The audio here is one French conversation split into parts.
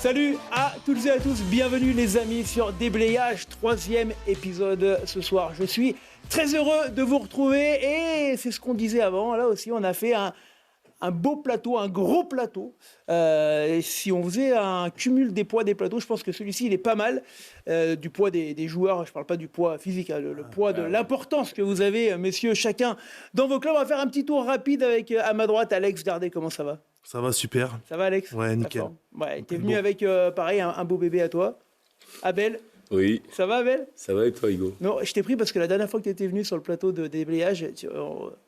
Salut à toutes et à tous, bienvenue les amis sur Déblayage, 3e épisode ce soir. Je suis très heureux de vous retrouver et c'est ce qu'on disait avant, là aussi on a fait un beau plateau, un gros plateau. Si on faisait un cumul des poids des plateaux, je pense que celui-ci il est pas mal. Du poids des joueurs, je ne parle pas du poids physique, hein, le poids de l'importance que vous avez, messieurs, chacun dans vos clubs. On va faire un petit tour rapide avec à ma droite Alex Dardet, comment ça va ? Ça va super. Ça va Alex ? Ouais, nickel. Ouais, t'es venu avec, pareil, un beau bébé à toi. Abel ? Oui. Ça va Abel ? Ça va et toi Hugo ? Non, je t'ai pris parce que la dernière fois que tu étais venu sur le plateau de Déblayage,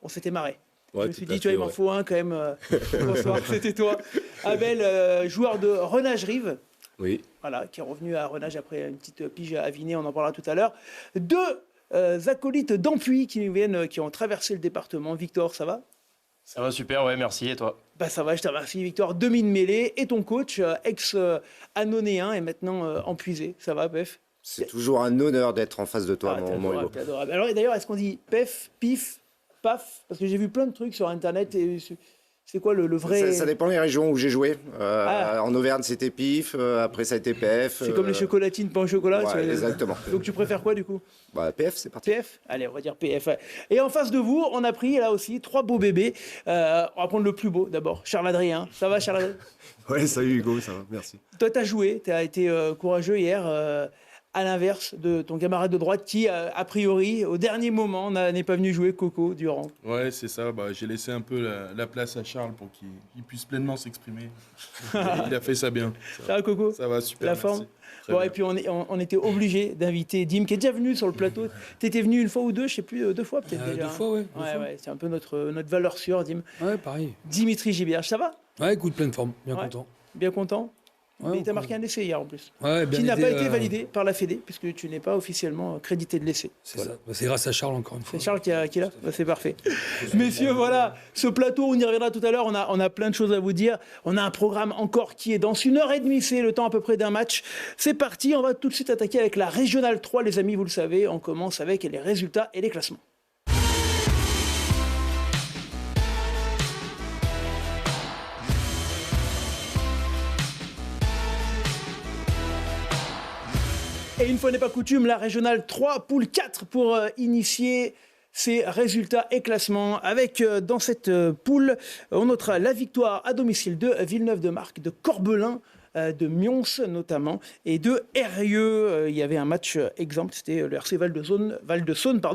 on s'était marré. Ouais, je me suis dit, tu vois, il m'en faut un quand même. Bonsoir, c'était toi. Abel, joueur de Renage-Rive. Oui. Voilà, qui est revenu à Renage après une petite pige à Vinay, on en parlera tout à l'heure. Deux acolytes d'Ampuis qui ont traversé le département. Victor, ça va ? Ça va super, ouais, merci. Et toi ? Bah ça va, je te remercie. Victor, demi-mêlée et ton coach, ex-anonéen et maintenant empuisé. Ça va, Pef ? C'est toujours un honneur d'être en face de toi, mon Hugo. T'es adorable. Alors, d'ailleurs, est-ce qu'on dit Pef, Pif, Paf ? Parce que j'ai vu plein de trucs sur Internet et c'est quoi le vrai... Ça dépend des régions où j'ai joué. En Auvergne, c'était Pif. Après, ça a été PF. C'est comme les chocolatines, pain au chocolat. Ouais, exactement. Donc, tu préfères quoi, du coup ? PF, c'est parti. PF ? Allez, on va dire PF. Et en face de vous, on a pris, là aussi, 3 beaux bébés. On va prendre le plus beau, d'abord. Charles-Adrien. Ça va, Charles-Adrien ? Ouais, salut Hugo, ça va, merci. Toi, tu as joué. Tu as été courageux hier, à l'inverse de ton camarade de droite qui, a priori, au dernier moment, n'est pas venu jouer Coco Durand. Ouais, c'est ça. J'ai laissé un peu la place à Charles pour qu'il puisse pleinement s'exprimer. Il a fait ça bien. Ça va, Coco ? Ça va, super, La merci. forme ? Très Bon, bien. et puis on était obligé d'inviter Dim, qui est déjà venu sur le plateau. Tu étais venu une fois ou deux, je sais plus, 2 fois peut-être déjà. 2 fois, ouais. Ouais, c'est un peu notre valeur sûre, Dim. Ouais, pareil. Dimitri Gibierge, ça va ? Ouais, écoute, pleine forme, bien Ouais. content. Bien content ? Ouais, Mais tu as on marqué un essai hier en plus. Ouais, bien Qui n'a aidé, pas été validé par la Fédé, puisque tu n'es pas officiellement crédité de l'essai. C'est ça. Bah, c'est grâce à Charles, encore une fois. C'est Charles qui est là. Bah, c'est parfait. Messieurs, voilà, ce plateau, on y reviendra tout à l'heure. On a plein de choses à vous dire. On a un programme encore qui est dans 1h30. C'est le temps à peu près d'un match. C'est parti. On va tout de suite attaquer avec la Régionale 3, les amis. Vous le savez, on commence avec les résultats et les classements. Et une fois n'est pas coutume, la Régionale 3, poule 4 pour initier ces résultats et classements. Avec dans cette poule, on notera la victoire à domicile de Villeneuve-de-Marcq, de Corbelin, de Mions notamment, et de Eyrieux. Il y avait un match exemple, c'était le RC Val-de-Saône,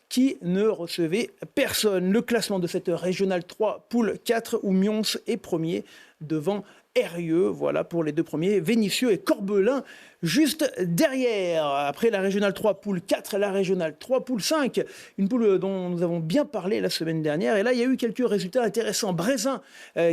qui ne recevait personne. Le classement de cette Régionale 3, poule 4, où Mions est premier devant Eyrieux, voilà pour les deux premiers, Vénissieux et Corbelin juste derrière. Après la Régionale 3, poule 4, la Régionale 3, poule 5, une poule dont nous avons bien parlé la semaine dernière. Et là, il y a eu quelques résultats intéressants. Brézin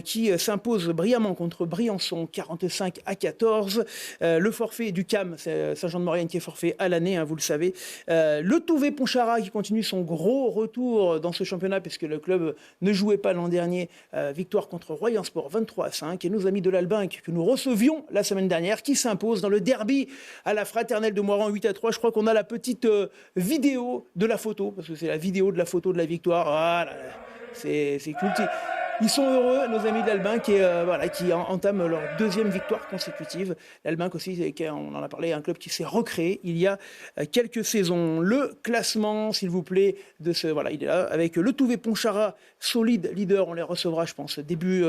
qui s'impose brillamment contre Briançon, 45-14. Le forfait du CAM, c'est Saint-Jean-de-Maurienne qui est forfait à l'année, hein, vous le savez. Le Touvet-Pontcharrat qui continue son gros retour dans ce championnat puisque le club ne jouait pas l'an dernier. Victoire contre Royan Sport, 23-5. Et nos amis de l'Albinque que nous recevions la semaine dernière qui s'impose dans le derby à la Fraternelle de Moiran, 8-3. Je crois qu'on a la petite vidéo de la photo, parce que c'est la vidéo de la photo de la victoire. Voilà, c'est culte. Ils sont heureux, nos amis de l'Albinque, qui entament leur 2e victoire consécutive. L'Albinque aussi, on en a parlé, un club qui s'est recréé il y a quelques saisons. Le classement, s'il vous plaît, il est là, avec le Touvet-Pontcharrat, solide leader. On les recevra, je pense, début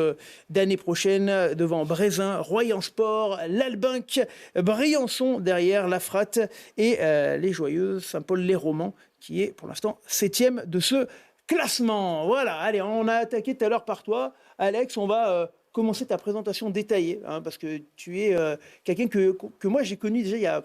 d'année prochaine, devant Brézin, Royan Sport, l'Albinque, Briançon derrière, la Frat et les Joyeuses, Saint-Paul-les-Romans, qui est pour l'instant 7e de ce classement. Voilà, allez, on a attaqué tout à l'heure par toi. Alex, on va commencer ta présentation détaillée, hein, parce que tu es quelqu'un que moi j'ai connu déjà il y a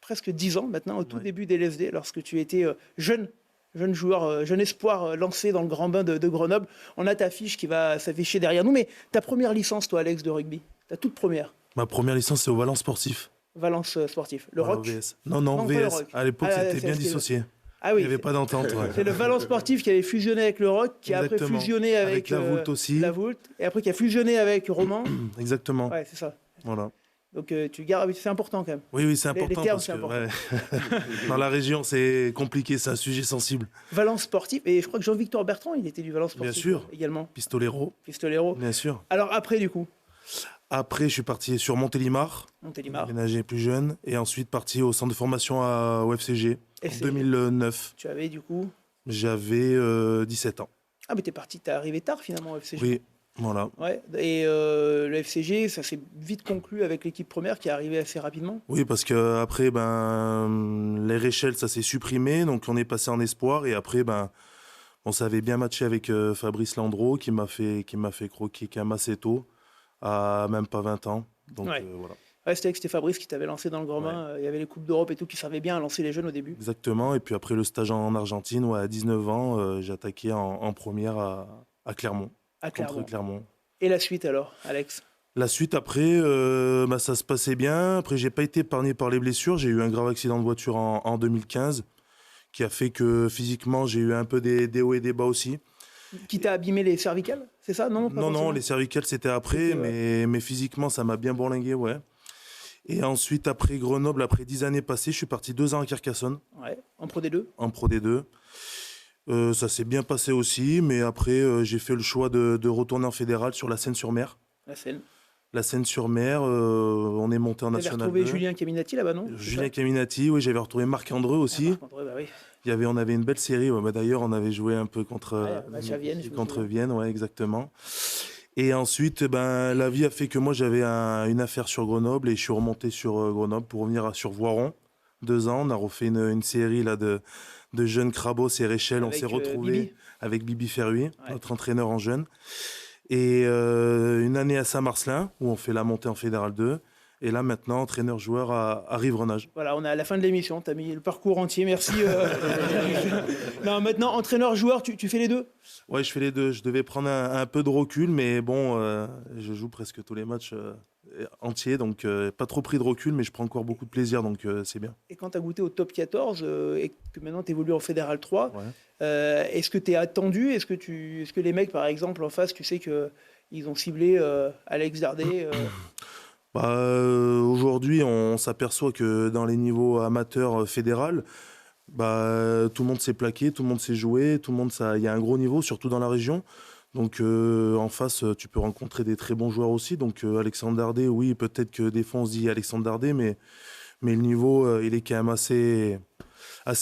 presque 10 ans maintenant, au tout début des LSD, lorsque tu étais jeune joueur, jeune espoir lancé dans le grand bain de Grenoble. On a ta fiche qui va s'afficher derrière nous, mais ta première licence, toi, Alex, de rugby, ta toute première. Ma première licence, c'est au Valence Sportif. Valence Sportif. Le Voilà, Roc VS. Non, pas le VS. Roc. À l'époque, c'était bien dissocié. Ah oui, il n'y avait pas d'entente. Ouais. C'est le Valence Sportif qui avait fusionné avec le Roc, qui a après fusionné avec la Voulte aussi. La Voulte, et après qui a fusionné avec Roman. Exactement. Ouais, c'est ça. Voilà. Donc tu gardes, c'est important quand même. Oui, c'est important. Les termes, parce c'est que, important. dans la région, c'est compliqué, c'est un sujet sensible. Valence Sportif, et je crois que Jean-Victor Bertrand, il était du Valence Sportif. Bien sûr. Également. Pistolero. Pistolero. Bien sûr. Alors après, du coup Après, je suis parti sur Montélimar, Montélimar. déménagé plus jeune, et ensuite parti au centre de formation au FCG en FCG. 2009. Tu avais du coup. J'avais 17 ans. Ah, mais t'es arrivé tard finalement au FCG. Oui, voilà. Ouais. Et le FCG, ça s'est vite conclu avec l'équipe première qui est arrivée assez rapidement. Oui, parce que après, les échelles, ça s'est supprimé, donc on est passé en espoir, et après, on savait bien matché avec Fabrice Landreau, qui m'a fait croquer quand même assez tôt, à même pas 20 ans. Donc Ouais. voilà. Ouais, c'était Fabrice qui t'avait lancé dans le grand bain. Il y avait les Coupes d'Europe et tout qui servaient bien à lancer les jeunes au début. Exactement. Et puis après le stage en Argentine, à 19 ans, j'ai attaqué en première à Clermont. À Contre Clermont. Clermont. Et la suite alors, Alex? La suite après, ça se passait bien. Après, j'ai pas été épargné par les blessures. J'ai eu un grave accident de voiture en 2015 qui a fait que physiquement, j'ai eu un peu des hauts et des bas aussi. Qui t'a abîmé les cervicales? C'est ça? Non, pas Non, forcément. les cervicales, c'était après, C'était, mais physiquement, ça m'a bien bourlingué, ouais. Et ensuite, après Grenoble, après 10 années passées, je suis parti 2 ans à Carcassonne, Ouais, en Pro D2. en Pro D2. Ça s'est bien passé aussi, mais après, j'ai fait le choix de retourner en fédéral sur la Seine-sur-Mer. La Seine. La Seine-sur-Mer, on est monté en Tu avais National retrouvé 2. Julien Caminati là-bas, non? Julien Caminati, oui, j'avais retrouvé Marc Andreu aussi. Bah oui. On avait une belle série. D'ailleurs, on avait joué un peu contre match à Vienne, je me contre souviens. Vienne, ouais, exactement. Et ensuite, la vie a fait que moi, j'avais une affaire sur Grenoble et je suis remonté sur Grenoble pour revenir sur Voiron. 2 ans, on a refait une série là, de jeunes crabos et Réchel. On Avec, s'est retrouvés Bibi. avec Bibi Ferruy, notre entraîneur en jeune. Et une année à Saint-Marcelin, où on fait la montée en Fédéral 2. Et là, maintenant, entraîneur-joueur à Rivrenage. Voilà, on est à la fin de l'émission. Tu as mis le parcours entier, merci. Non, maintenant, entraîneur-joueur, tu fais les deux? Ouais, je fais les deux. Je devais prendre un peu de recul, mais bon, je joue presque tous les matchs entiers, donc pas trop pris de recul, mais je prends encore beaucoup de plaisir, donc c'est bien. Et quand tu as goûté au top 14 et que maintenant tu évolues en Fédéral 3, Ouais. est-ce que tu es attendu? Est-ce que les mecs, par exemple, en face, tu sais qu'ils ont ciblé Alex Dardet Aujourd'hui, on s'aperçoit que dans les niveaux amateurs fédéral, tout le monde s'est plaqué, tout le monde s'est joué, il y a un gros niveau, surtout dans la région. Donc en face, tu peux rencontrer des très bons joueurs aussi. Donc Alexandre Dardet, oui, peut-être que des fois on se dit Alexandre Dardet, mais le niveau, il est quand même assez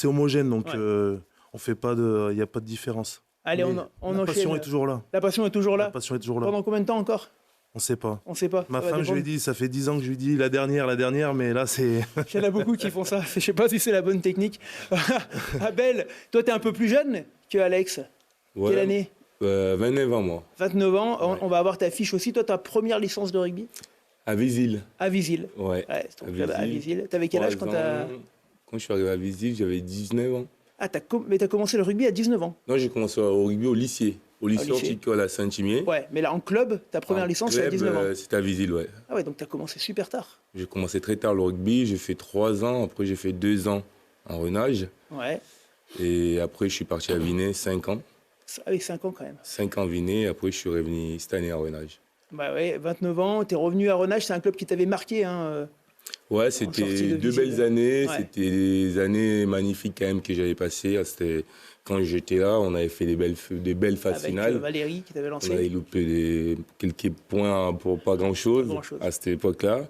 homogène. Donc on fait pas il n'y a pas de différence. Allez, Mais on la enchaîne. passion est toujours là. La passion est toujours là. La passion est toujours là. Pendant combien de temps encore? On ne sait pas. On ne sait pas. Ma Ça va femme, je lui ai dépendre. dit, ça fait 10 ans que je lui dis la dernière, mais là, c'est... Il y en a beaucoup qui font ça. Je ne sais pas si c'est la bonne technique. Abel, toi, tu es un peu plus jeune que Alex. Ouais, Quelle année? 29 ans, moi. 29 ans. Ouais. On va avoir ta fiche aussi. Toi, ta première licence de rugby À Visil. à Visil. Ouais. Ouais, c'est ton À club à Visil. Visil. T'avais quel âge quand 3 t'as... ans. Quand je suis arrivé à Visil, j'avais 19 ans. Ah, mais t'as commencé le rugby à 19 ans. Non, j'ai commencé au rugby au lycée. Au lycée lycée. horticole à Saint-Imier. Ouais, mais là, en club, ta première En licence, c'est à club, 19 ans. C'était à Visil, ouais. Ah ouais, donc t'as commencé super tard. J'ai commencé très tard le rugby. J'ai fait 3 ans. Après, j'ai fait 2 ans en renage. Ouais. Et après, je suis parti à Vinay 5 ans. Ah oui, 5 ans quand même. 5 ans Vinay. Après, je suis revenu cette année à renage. Bah ouais, 29 ans, t'es revenu à Renage, c'est un club qui t'avait marqué. Hein. Ouais, sortie de c'était 2 Visil. belles années. Ouais. C'était des années magnifiques quand même que j'avais passées. Quand j'étais là, on avait fait des belles phases Avec finales. Valérie qui t'avait On lancé. avait loupé quelques points pour pas grand-chose Pas grand-chose. à cette époque-là.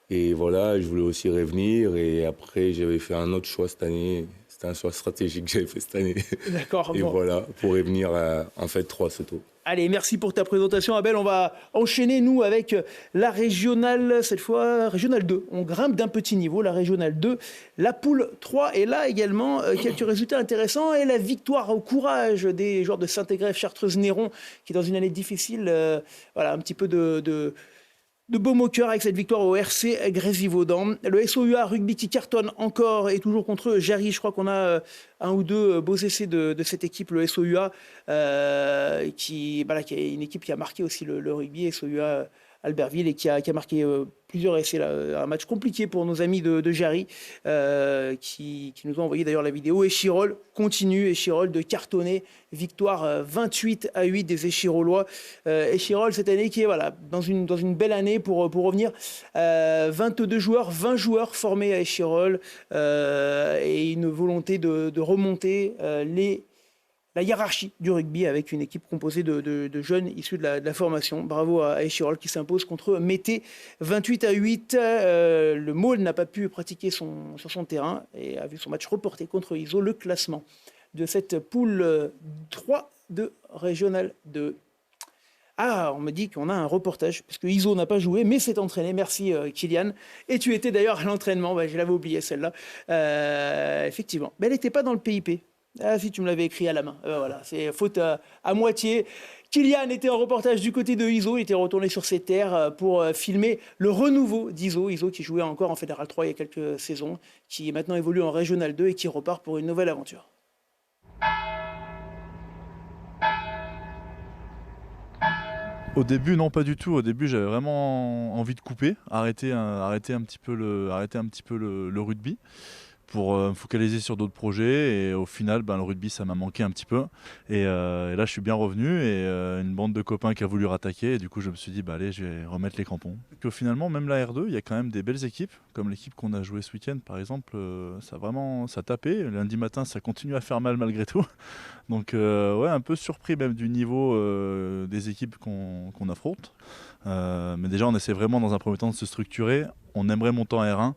Et voilà, je voulais aussi revenir. Et après, j'avais fait un autre choix cette année. C'était un choix stratégique que j'avais fait cette année. D'accord. Et Bon. voilà, pour revenir en fait 3 Soto. Allez, merci pour ta présentation, Abel. On va enchaîner, nous, avec la régionale, cette fois, régionale 2. On grimpe d'un petit niveau, la régionale 2. La poule 3 est là également. Quelques résultats intéressants. Et la victoire au courage des joueurs de Saint-Égrève, Chartreuse-Néron, qui est dans une année difficile. Voilà, un petit peu de baume au cœur avec cette victoire au RC Grésivaudan. Le SOUA rugby qui cartonne encore et toujours contre Jarry. Je crois qu'on a un ou deux beaux essais de cette équipe, le SOUA, qui est une équipe qui a marqué aussi le rugby, SOUA Albertville, et qui a marqué plusieurs essais là. Un match compliqué pour nos amis de Jarry, qui nous ont envoyé d'ailleurs la vidéo. Échirol continue, Échirol de cartonner, victoire 28-8 des Échirolois. Échirol cette année qui est dans une belle année pour revenir. 22 joueurs, 20 joueurs formés à Échirol, et une volonté de remonter les la hiérarchie du rugby avec une équipe composée de jeunes issus de la formation. Bravo à Échirol qui s'impose contre Mété 28-8. Le Maule n'a pas pu pratiquer sur son terrain et a vu son match reporté contre Iso. Le classement de cette poule 3 de Régional 2. Ah, on me dit qu'on a un reportage, parce que Iso n'a pas joué, mais s'est entraîné. Merci Kylian. Et tu étais d'ailleurs à l'entraînement, je l'avais oublié celle-là. Effectivement, mais elle n'était pas dans le PIP. Ah si, tu me l'avais écrit à la main. Voilà, c'est faute à moitié. Kylian était en reportage du côté de Iso, il était retourné sur ses terres pour filmer le renouveau d'Iso. Iso qui jouait encore en Fédéral 3 il y a quelques saisons, qui maintenant évolue en Régional 2 et qui repart pour une nouvelle aventure. Au début, non, pas du tout. Au début, j'avais vraiment envie de couper, arrêter un petit peu le rugby pour me focaliser sur d'autres projets. Et au final, le rugby, ça m'a manqué un petit peu. Et là, je suis bien revenu et une bande de copains qui a voulu rattaquer. Et du coup, je me suis dit, allez, je vais remettre les crampons. Que finalement, même la R2, il y a quand même des belles équipes, comme l'équipe qu'on a jouée ce week-end, par exemple. Ça tapait. Lundi matin, ça continue à faire mal malgré tout. Donc, un peu surpris même du niveau des équipes qu'on affronte. Mais déjà, on essaie vraiment dans un premier temps de se structurer. On aimerait monter en R1.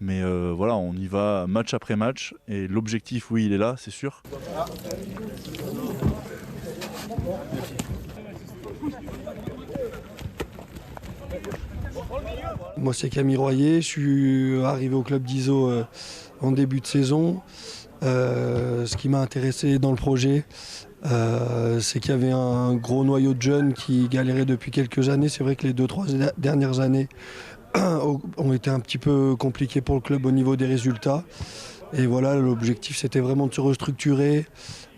Mais on y va match après match et l'objectif, oui, il est là, c'est sûr. Moi, c'est Camille Royer, je suis arrivé au club d'Iso en début de saison. Ce qui m'a intéressé dans le projet, c'est qu'il y avait un gros noyau de jeunes qui galéraient depuis quelques années. C'est vrai que les 2-3 dernières années ont été un petit peu compliqués pour le club au niveau des résultats. Et voilà, l'objectif c'était vraiment de se restructurer,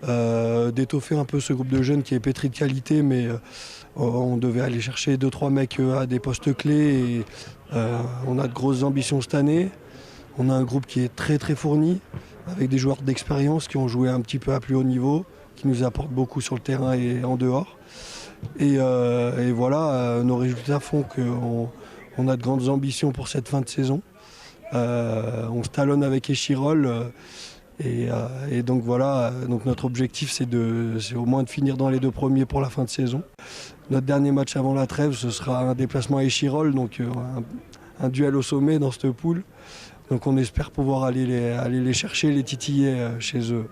d'étoffer un peu ce groupe de jeunes qui est pétri de qualité, mais on devait aller chercher 2-3 mecs à des postes clés. Et on a de grosses ambitions cette année. On a un groupe qui est très très fourni, avec des joueurs d'expérience qui ont joué un petit peu à plus haut niveau, qui nous apportent beaucoup sur le terrain et en dehors. Et voilà, nos résultats font qu'on a de grandes ambitions pour cette fin de saison. On se talonne avec Échirol et donc voilà, donc notre objectif c'est au moins de finir dans les 2 premiers pour la fin de saison. Notre dernier match avant la trêve, ce sera un déplacement à Échirol, donc un duel au sommet dans cette poule. Donc on espère pouvoir aller les chercher, les titiller chez eux.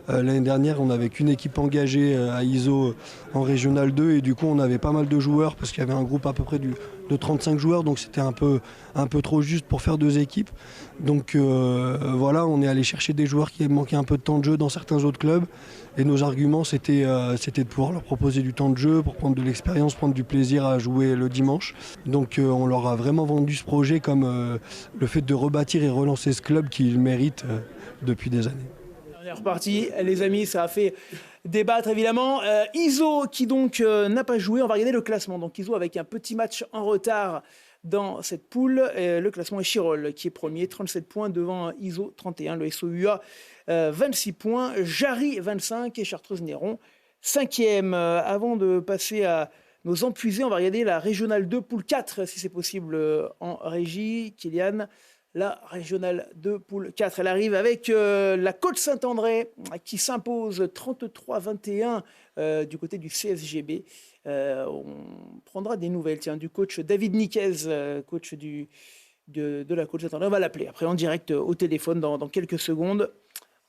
L'année dernière, on n'avait qu'une équipe engagée à Iso en Régional 2 et du coup on avait pas mal de joueurs parce qu'il y avait un groupe à peu près de 35 joueurs, donc c'était un peu trop juste pour faire 2 équipes. Donc voilà, on est allé chercher des joueurs qui manquaient un peu de temps de jeu dans certains autres clubs et nos arguments c'était de pouvoir leur proposer du temps de jeu pour prendre de l'expérience, prendre du plaisir à jouer le dimanche. Donc on leur a vraiment vendu ce projet comme le fait de rebâtir et relancer ce club qu'ils méritent depuis des années. On est reparti, les amis, ça a fait débattre évidemment. Iso qui donc n'a pas joué, on va regarder le classement. Donc Iso avec un petit match en retard dans cette poule. Le classement est Chirol qui est premier, 37 points devant Iso 31, le SOUA 26 points, Jarry 25 et Chartreuse-Néron 5e. Avant de passer à nos empuisés, on va regarder la Régionale 2 poule 4 si c'est possible en régie. Kylian, la Régionale 2 poule 4. Elle arrive avec la Côte Saint-André qui s'impose 33-21 du côté du CSGB. On prendra des nouvelles du coach David Niquez, coach de la Côte Saint-André. On va l'appeler après en direct au téléphone dans quelques secondes.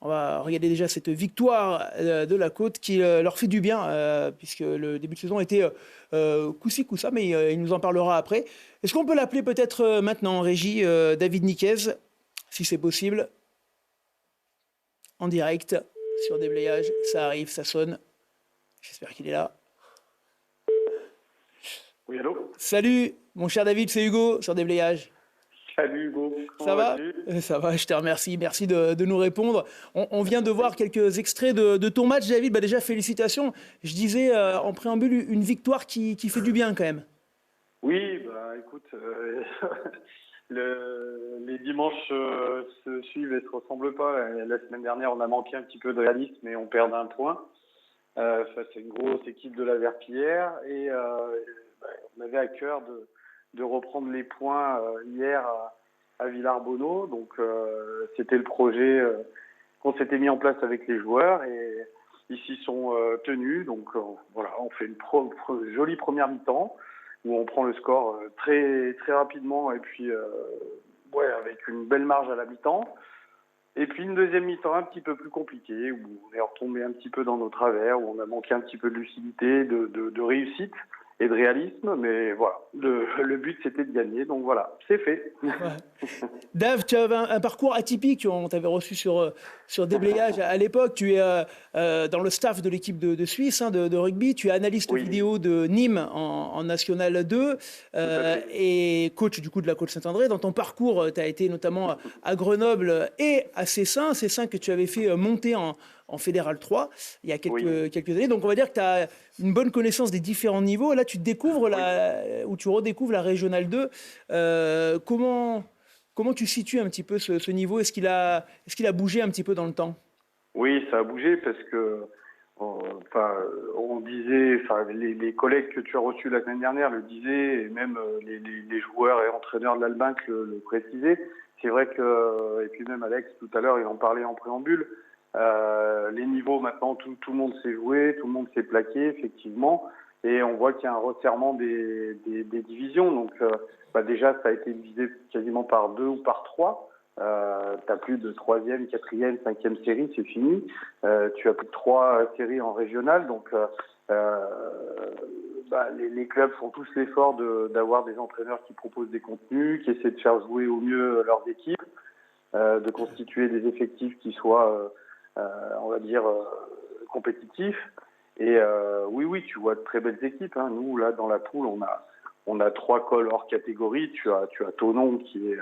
On va regarder déjà cette victoire de la Côte qui leur fait du bien puisque le début de saison était coup-ci, coup-ça, mais il nous en parlera après. Est-ce qu'on peut l'appeler peut-être maintenant en régie, David Niquez, si c'est possible, en direct sur Déblayage. Ça arrive, ça sonne. J'espère qu'il est là. Oui, allô ? Salut, mon cher David, c'est Hugo sur Déblayage. Salut Hugo. Ça va ? Ça va, je te remercie. Merci de nous répondre. On vient de voir quelques extraits de ton match, David. Déjà, félicitations. Je disais en préambule, une victoire qui fait du bien quand même. Oui, écoute, les dimanches se suivent et se ressemblent pas. La semaine dernière, on a manqué un petit peu de réalisme, mais on perd d'un point face à une grosse équipe de la Verpillière. Et on avait à cœur de reprendre les points hier à Villarbonneau. Donc, c'était le projet qu'on s'était mis en place avec les joueurs. Et ils s'y sont tenus. Donc voilà, on fait une jolie première mi-temps où on prend le score très très rapidement et puis avec une belle marge à la mi-temps. Et puis une deuxième mi-temps un petit peu plus compliquée où on est retombé un petit peu dans nos travers, où on a manqué un petit peu de lucidité, de réussite et de réalisme, mais voilà, le but c'était de gagner, donc voilà, c'est fait. Ouais. Dave, tu avais un parcours atypique, on t'avait reçu sur Déblayage à l'époque, tu es dans le staff de l'équipe de Suisse de rugby, tu es analyste vidéo de Nîmes en National 2 et coach du coup de la Côte Saint-André. Dans ton parcours, tu as été notamment à Grenoble et à Cessin que tu avais fait monter en Fédéral 3 il y a quelques années. Donc on va dire que tu as une bonne connaissance des différents niveaux. Et là, tu découvres ou tu redécouvres la Régionale 2. Comment tu situes un petit peu ce niveau ? Est-ce qu'il a bougé un petit peu dans le temps ? Oui, ça a bougé parce que on disait, les collègues que tu as reçus la semaine dernière le disaient, et même les joueurs et entraîneurs de l'Albinc le précisaient. C'est vrai que, et puis même Alex tout à l'heure, il en parlait en préambule, les niveaux maintenant, tout le monde sait jouer, tout le monde sait plaquer, effectivement, et on voit qu'il y a un resserrement des divisions. Donc déjà, ça a été divisé quasiment par 2 ou par 3. T'as plus de 3e, 4e, 5e série, c'est fini. Tu as plus de 3 séries en régional, donc les clubs font tous l'effort d'avoir des entraîneurs qui proposent des contenus, qui essaient de faire jouer au mieux leurs équipes, de constituer des effectifs qui soient, on va dire, compétitifs. Et oui, tu vois de très belles équipes. Hein. Nous, là, dans la poule, on a 3 cols hors catégorie. Tu as Thonon qui est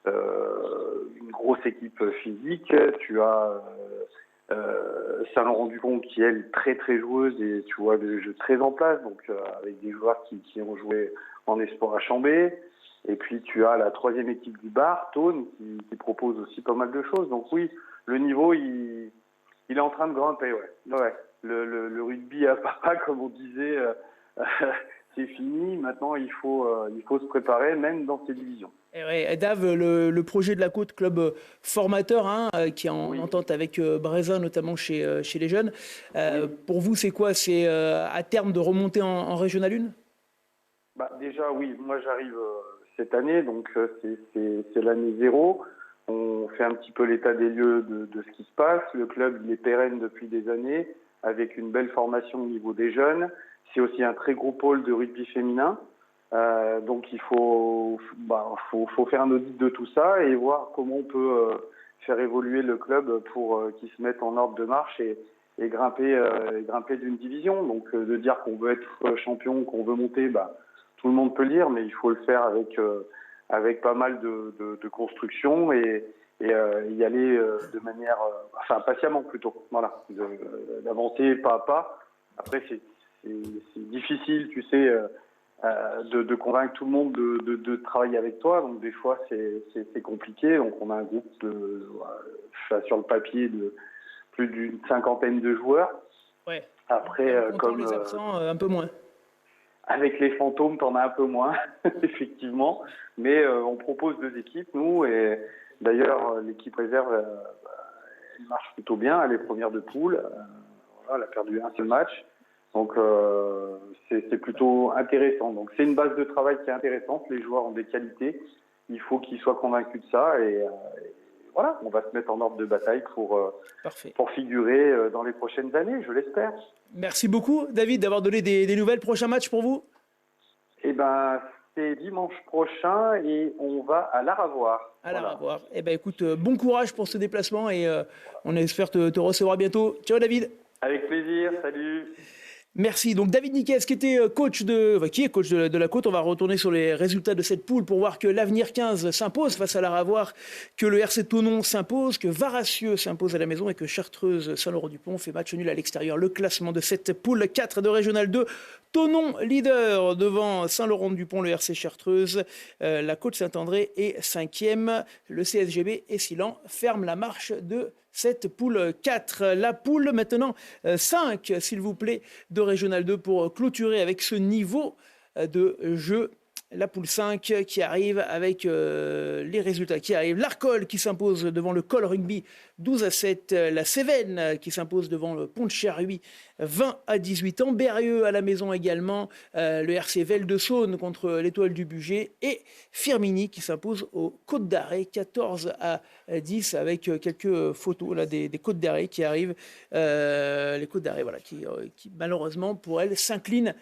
une grosse équipe physique. Tu as Saint-Laurent-du-Pont qui est elle très très joueuse et tu vois le jeu très en place, donc avec des joueurs qui ont joué en espoir à Chambé. Et puis tu as la 3e équipe du Bar, Thônes, qui propose aussi pas mal de choses. Donc oui, le niveau il est en train de grimper. Ouais. Le rugby à papa, comme on disait, c'est fini. Maintenant il faut se préparer même dans ces divisions. Et Dave, le projet de la Côte, club formateur, qui est en entente avec Brézin, notamment chez les jeunes. Pour vous, c'est quoi ? C'est à terme de remonter en Régional 1 ? Déjà, oui. Moi, j'arrive cette année, donc c'est l'année 0. On fait un petit peu l'état des lieux de ce qui se passe. Le club, il est pérenne depuis des années, avec une belle formation au niveau des jeunes. C'est aussi un très gros pôle de rugby féminin. Donc il faut faire un audit de tout ça et voir comment on peut faire évoluer le club pour qu'il se mette en ordre de marche et grimper d'une division. Donc de dire qu'on veut être champion, qu'on veut monter, tout le monde peut le dire, mais il faut le faire avec pas mal de construction et y aller de manière, patiemment plutôt. Voilà, d'avancer pas à pas. Après c'est difficile, tu sais. De convaincre tout le monde de travailler avec toi, donc des fois c'est compliqué. Donc on a un groupe sur le papier de plus d'une 50aine de joueurs. Ouais. Après, comme les absents, un peu moins. Avec les fantômes, t'en as un peu moins, effectivement. Mais on propose 2 équipes, nous, et d'ailleurs l'équipe réserve, elle marche plutôt bien. Elle est première de poule. Elle a perdu un seul match. Donc c'est plutôt intéressant. Donc c'est une base de travail qui est intéressante. Les joueurs ont des qualités. Il faut qu'ils soient convaincus de ça. Et voilà, on va se mettre en ordre de bataille pour figurer dans les prochaines années, je l'espère. Merci beaucoup, David, d'avoir donné des nouvelles. Prochain match pour vous ? C'est dimanche prochain et on va à l'Aravoir. L'Aravoir. Écoute, bon courage pour ce déplacement et on espère te recevoir bientôt. Ciao, David. Avec plaisir, salut. Merci. Donc David Niquez, qui est coach de la Côte. On va retourner sur les résultats de cette poule pour voir que l'Avenir 15 s'impose face à l'Aravoir, que le RC Thonon s'impose, que Varassieux s'impose à la maison et que Chartreuse Saint-Laurent-du-Pont fait match nul à l'extérieur. Le classement de cette poule 4 de Régional 2. Thonon leader devant Saint-Laurent-du-Pont, le RC Chartreuse. La Côte Saint-André est 5e. Le CSGB et Silan ferme la marche de cette poule 4. La poule maintenant 5, s'il vous plaît, de Régional 2 pour clôturer avec ce niveau de jeu la poule 5 qui arrive avec les résultats qui arrivent. L'Arcole qui s'impose devant le Col Rugby 12-7. La Cévennes qui s'impose devant le Pont-de-Cherruy 20-18. Ambérieux à la maison également. Le RC Vel de Saône contre l'Étoile du Bugey. Et Firminy qui s'impose aux Côtes d'Arrêt 14-10 avec quelques photos là, des Côtes d'Arrêt qui arrivent. Les Côtes d'Arrêt voilà, qui malheureusement pour elles s'inclinent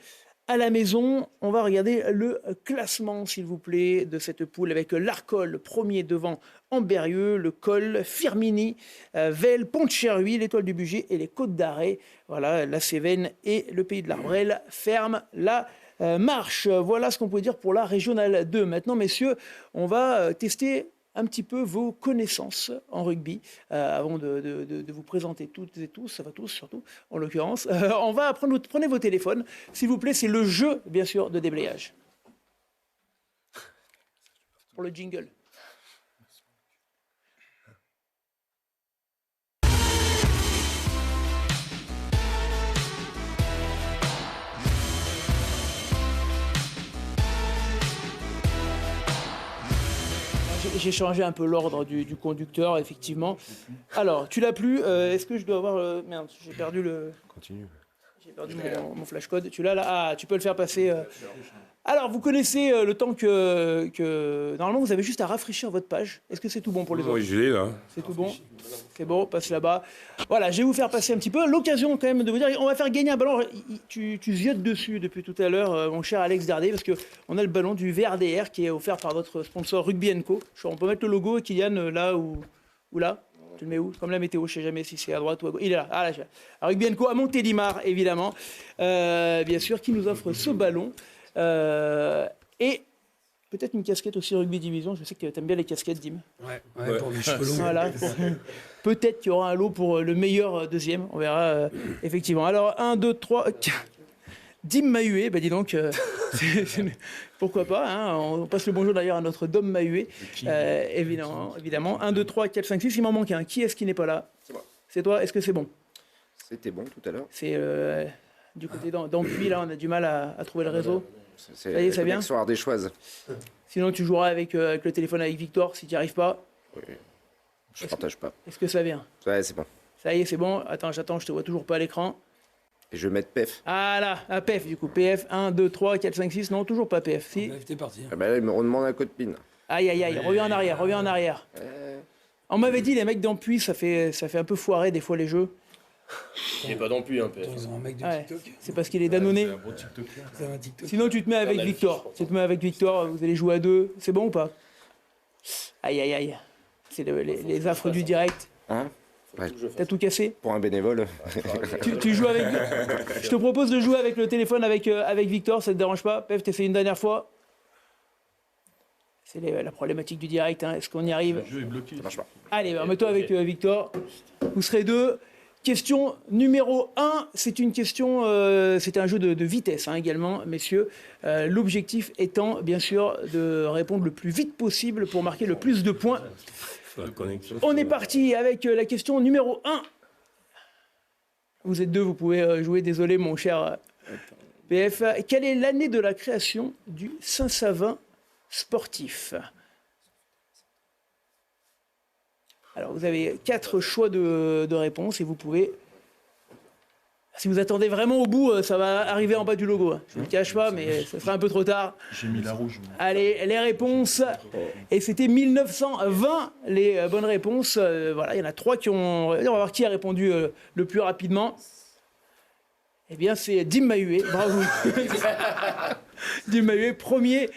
à la maison. On va regarder le classement, s'il vous plaît, de cette poule avec l'Arcole, premier devant Ambérieux, le Col, Firminy, Vel, Pont-de-Cherruy, l'Étoile du Bugey et les Côtes d'Arrêt. Voilà, la Cévennes et le Pays de l'Arbrelle ferment la marche. Voilà ce qu'on peut dire pour la Régionale 2. Maintenant, messieurs, on va tester un petit peu vos connaissances en rugby avant de vous présenter toutes et tous, enfin tous surtout en l'occurrence. On va prenez vos téléphones, s'il vous plaît, c'est le jeu bien sûr de déblayage. Pour le jingle. J'ai changé un peu l'ordre du conducteur, effectivement. Alors, tu l'as plus. Est-ce que je dois avoir... Merde, j'ai perdu le... Continue. J'ai perdu mon flash code. Tu l'as là? Ah, tu peux le faire passer. Alors, vous connaissez le temps que... Normalement, vous avez juste à rafraîchir votre page. Est-ce que c'est tout bon pour les autres? Oui, je l'ai là. C'est tout bon? C'est bon, passe là-bas. Voilà, je vais vous faire passer un petit peu. L'occasion quand même de vous dire, on va faire gagner un ballon. Tu ziotes dessus depuis tout à l'heure, mon cher Alex Dardet, parce qu'on a le ballon du VRDR qui est offert par notre sponsor Rugby & Co. On peut mettre le logo, Kylian, là ou là. Tu le mets où? Comme la météo, je ne sais jamais si c'est à droite ou à gauche. Il est là. Ah, là, Rugby & Co. à Montélimar, évidemment. Bien sûr, qui nous offre ce ballon. Et peut-être une casquette aussi Rugby Division. Je sais que tu aimes bien les casquettes, Dim. Ouais. Pour les cheveux longs. Voilà. Peut-être qu'il y aura un lot pour le meilleur deuxième. On verra, effectivement. Alors, 1, 2, 3, 4. Dim Mahué, dis donc, pourquoi pas, hein, on passe le bonjour d'ailleurs à notre Dom Mahué, évidemment. 1, 2, 3, 4, 5, 6, il m'en manque un. Qui est-ce qui n'est pas là? C'est moi. C'est toi, est-ce que c'est bon? C'était bon tout à l'heure. C'est du côté d'Ampuy, là, on a du mal à trouver le réseau. C'est ça y est, ça vient soir des choises. Sinon, tu joueras avec le téléphone avec Victor, si tu n'y arrives pas. Oui. Je ne partage pas. Est-ce que ça vient? Ouais, c'est bon. Ça y est, c'est bon. Attends, j'attends, je te vois toujours pas à l'écran. Et je vais mettre PEF. Ah là, à PEF du coup. PF 1, 2, 3, 4, 5, 6. Non, toujours pas PF. Si. T'es parti. Ah bah là, il me redemande un code PIN. Aïe, reviens en arrière. On m'avait dit, les mecs d'Ampuy, ça fait un peu foirer des fois les jeux. Il n'est pas non plus un peu. Ils ont un mec de Ouais, TikTok. c'est parce qu'il est danonné. C'est un bon TikToker. C'est un TikTok. Sinon, tu te mets avec Victor. Vous allez jouer à deux. C'est bon ou pas? Aïe. C'est les affres du direct. Hein? Ouais. T'as tout cassé? Pour un bénévole. Tu joues avec... Je te propose de jouer avec le téléphone avec Victor, ça te dérange pas? Pef, t'essayes une dernière fois? C'est la problématique du direct, hein. Est-ce qu'on y arrive? Le jeu est bloqué. Ça marche pas. Allez, remets-toi avec Victor. Vous serez deux. Question numéro 1, c'est une question, c'est un jeu de vitesse hein, également, messieurs. L'objectif étant, bien sûr, de répondre le plus vite possible pour marquer le plus de points. On est parti avec la question numéro 1. Vous êtes deux, vous pouvez jouer. Désolé, mon cher PF. Quelle est l'année de la création du Saint-Savin sportif? Alors, vous avez 4 choix de réponses et vous pouvez... Si vous attendez vraiment au bout, ça va arriver en bas du logo. Je ne le cache pas, mais ça sera un peu trop tard. J'ai mis la rouge. Allez, les réponses. Et c'était 1920, les bonnes réponses. Voilà, il y en a 3 qui ont... On va voir qui a répondu le plus rapidement. Eh bien, c'est Dim Mahué. Bravo. Dim Mahué, premier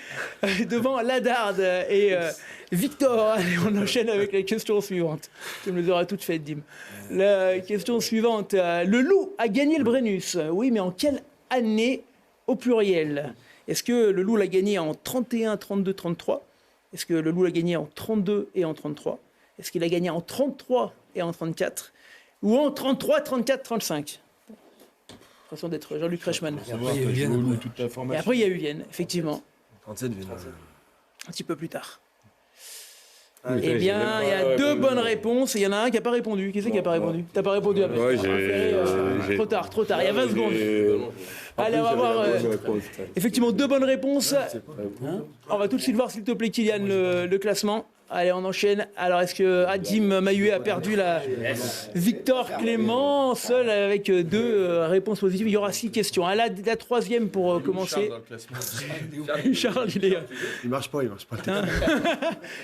devant Ladarde et Victor. Allez, on enchaîne avec la question suivante. Tu me les auras toutes faites, Dim. La question suivante. Le Loup a gagné le Brennus. Oui, mais en quelle année au pluriel? Est-ce que le Loup l'a gagné en 31, 32, 33? Est-ce que le Loup l'a gagné en 32 et en 33? Est-ce qu'il a gagné en 33 et en 34? Ou en 33, 34, 35? L'impression d'être Jean-Luc Reichmann. Et après, il y a eu Vienne. Et après, il y a eu Vienne, effectivement. 37 Vienne. Un petit peu plus tard. Ah, Eh bien, il y a 2 bonnes réponses et il y en a un qui n'a pas répondu. Qui c'est qui n'a pas répondu? T'as pas répondu après. Ouais, Trop tard. Il y a 20 secondes. Allez, on va voir. Effectivement, 2 bonnes réponses. Hein On va tout de suite voir, s'il te plaît, Kylian, le classement. Allez, on enchaîne. Alors, est-ce que Hadim Mahué a perdu la Victor Clément, seul avec 2 réponses positives? Il y aura 6 questions. La 3e pour commencer. Charles, il marche pas.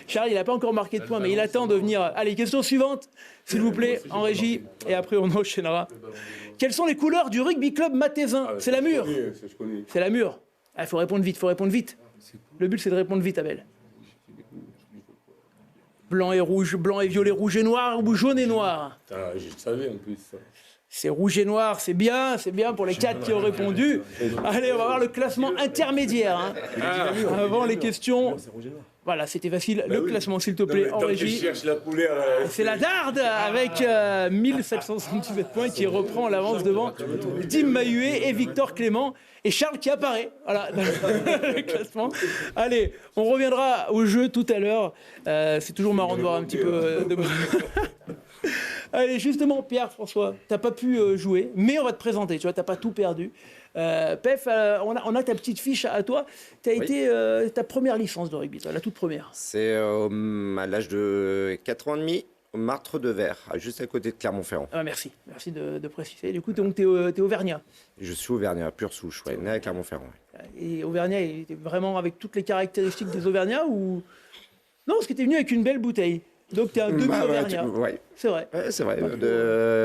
Charles, il n'a pas encore marqué de points, mais il attend de venir. Allez, question suivante, s'il vous plaît, en régie. Et après, on enchaînera. Quelles sont les couleurs du rugby club Mathésin? C'est la mûre. C'est la mûre. Il faut répondre vite, Le but, c'est de répondre vite, Abel. Blanc et rouge, blanc et violet, rouge et noir ou jaune et noir? Je le savais en plus. Ça. C'est rouge et noir, c'est bien pour les 4 qui ont répondu. Allez, on va voir le classement intermédiaire. Avant les questions. Voilà, c'était facile. Le classement, s'il te plaît, en régie. C'est la Darde avec 1777 points qui reprend l'avance devant Hadim Mahué et Victor Clément. Et Charles qui apparaît, voilà, dans le classement. Allez, on reviendra au jeu tout à l'heure. C'est toujours marrant de voir un petit peu de... Allez, justement, Pierre-François, t'as pas pu jouer, mais on va te présenter, tu vois, t'as pas tout perdu. Pef, on a ta petite fiche à toi. T'as été ta première licence de rugby, toi, la toute première. C'est à l'âge de 4 ans et demi. Au Martre de Verre, juste à côté de Clermont-Ferrand. Merci de préciser. Du coup, t'es auvergnat. Je suis auvergnat, pure souche, né à Clermont-Ferrand. Et auvergnat, il était vraiment avec toutes les caractéristiques des auvergnats ou... Non, parce que t'es venu avec une belle bouteille. Donc t'es un demi-auvergnat. Ouais. C'est vrai. Ouais, c'est vrai.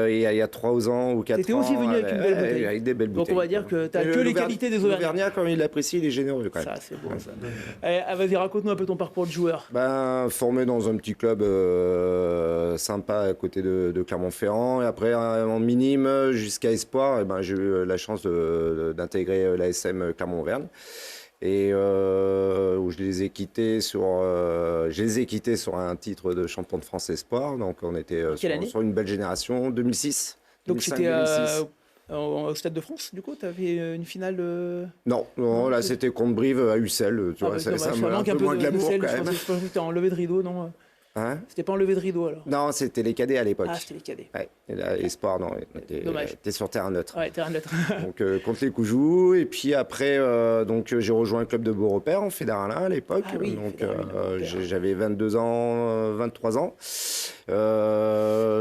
Il y a 3 ans ou 4 ans. T'étais aussi venu avec une belle bouteille. Avec des belles bouteilles. Donc on va dire que t'as que les qualités des auvergnats. L'auvergnat, comme il l'apprécie, il est généreux quand même. Ça, c'est bon ça. Vas-y, raconte-nous un peu ton parcours de joueur. Formé dans un petit club sympa à côté de Clermont-Ferrand. Et après, en minime jusqu'à Espoir, j'ai eu la chance d'intégrer l'ASM Clermont-Auvergne. Et où je les ai quittés sur un titre de champion de France Espoir. Donc on était sur une belle génération, 2006. Donc c'était au Stade de France, du coup, tu avais une finale Non, là c'était contre Brive à Ussel. Tu vois, ça manque un peu moins de glamour quand même. Je pense que tu as enlevé de rideau, non? Hein? C'était pas enlevé de rideau alors? Non, c'était les cadets à l'époque. Ah, c'était les cadets. Ouais. Et là, Espoir, non, t'es sur terrain neutre. Ouais, terrain neutre. Donc contre les Coujoux. Et puis après, j'ai rejoint un club de Beaurepaire en Fédéral 1 à l'époque. Ah oui, j'avais 22 ans, 23 ans.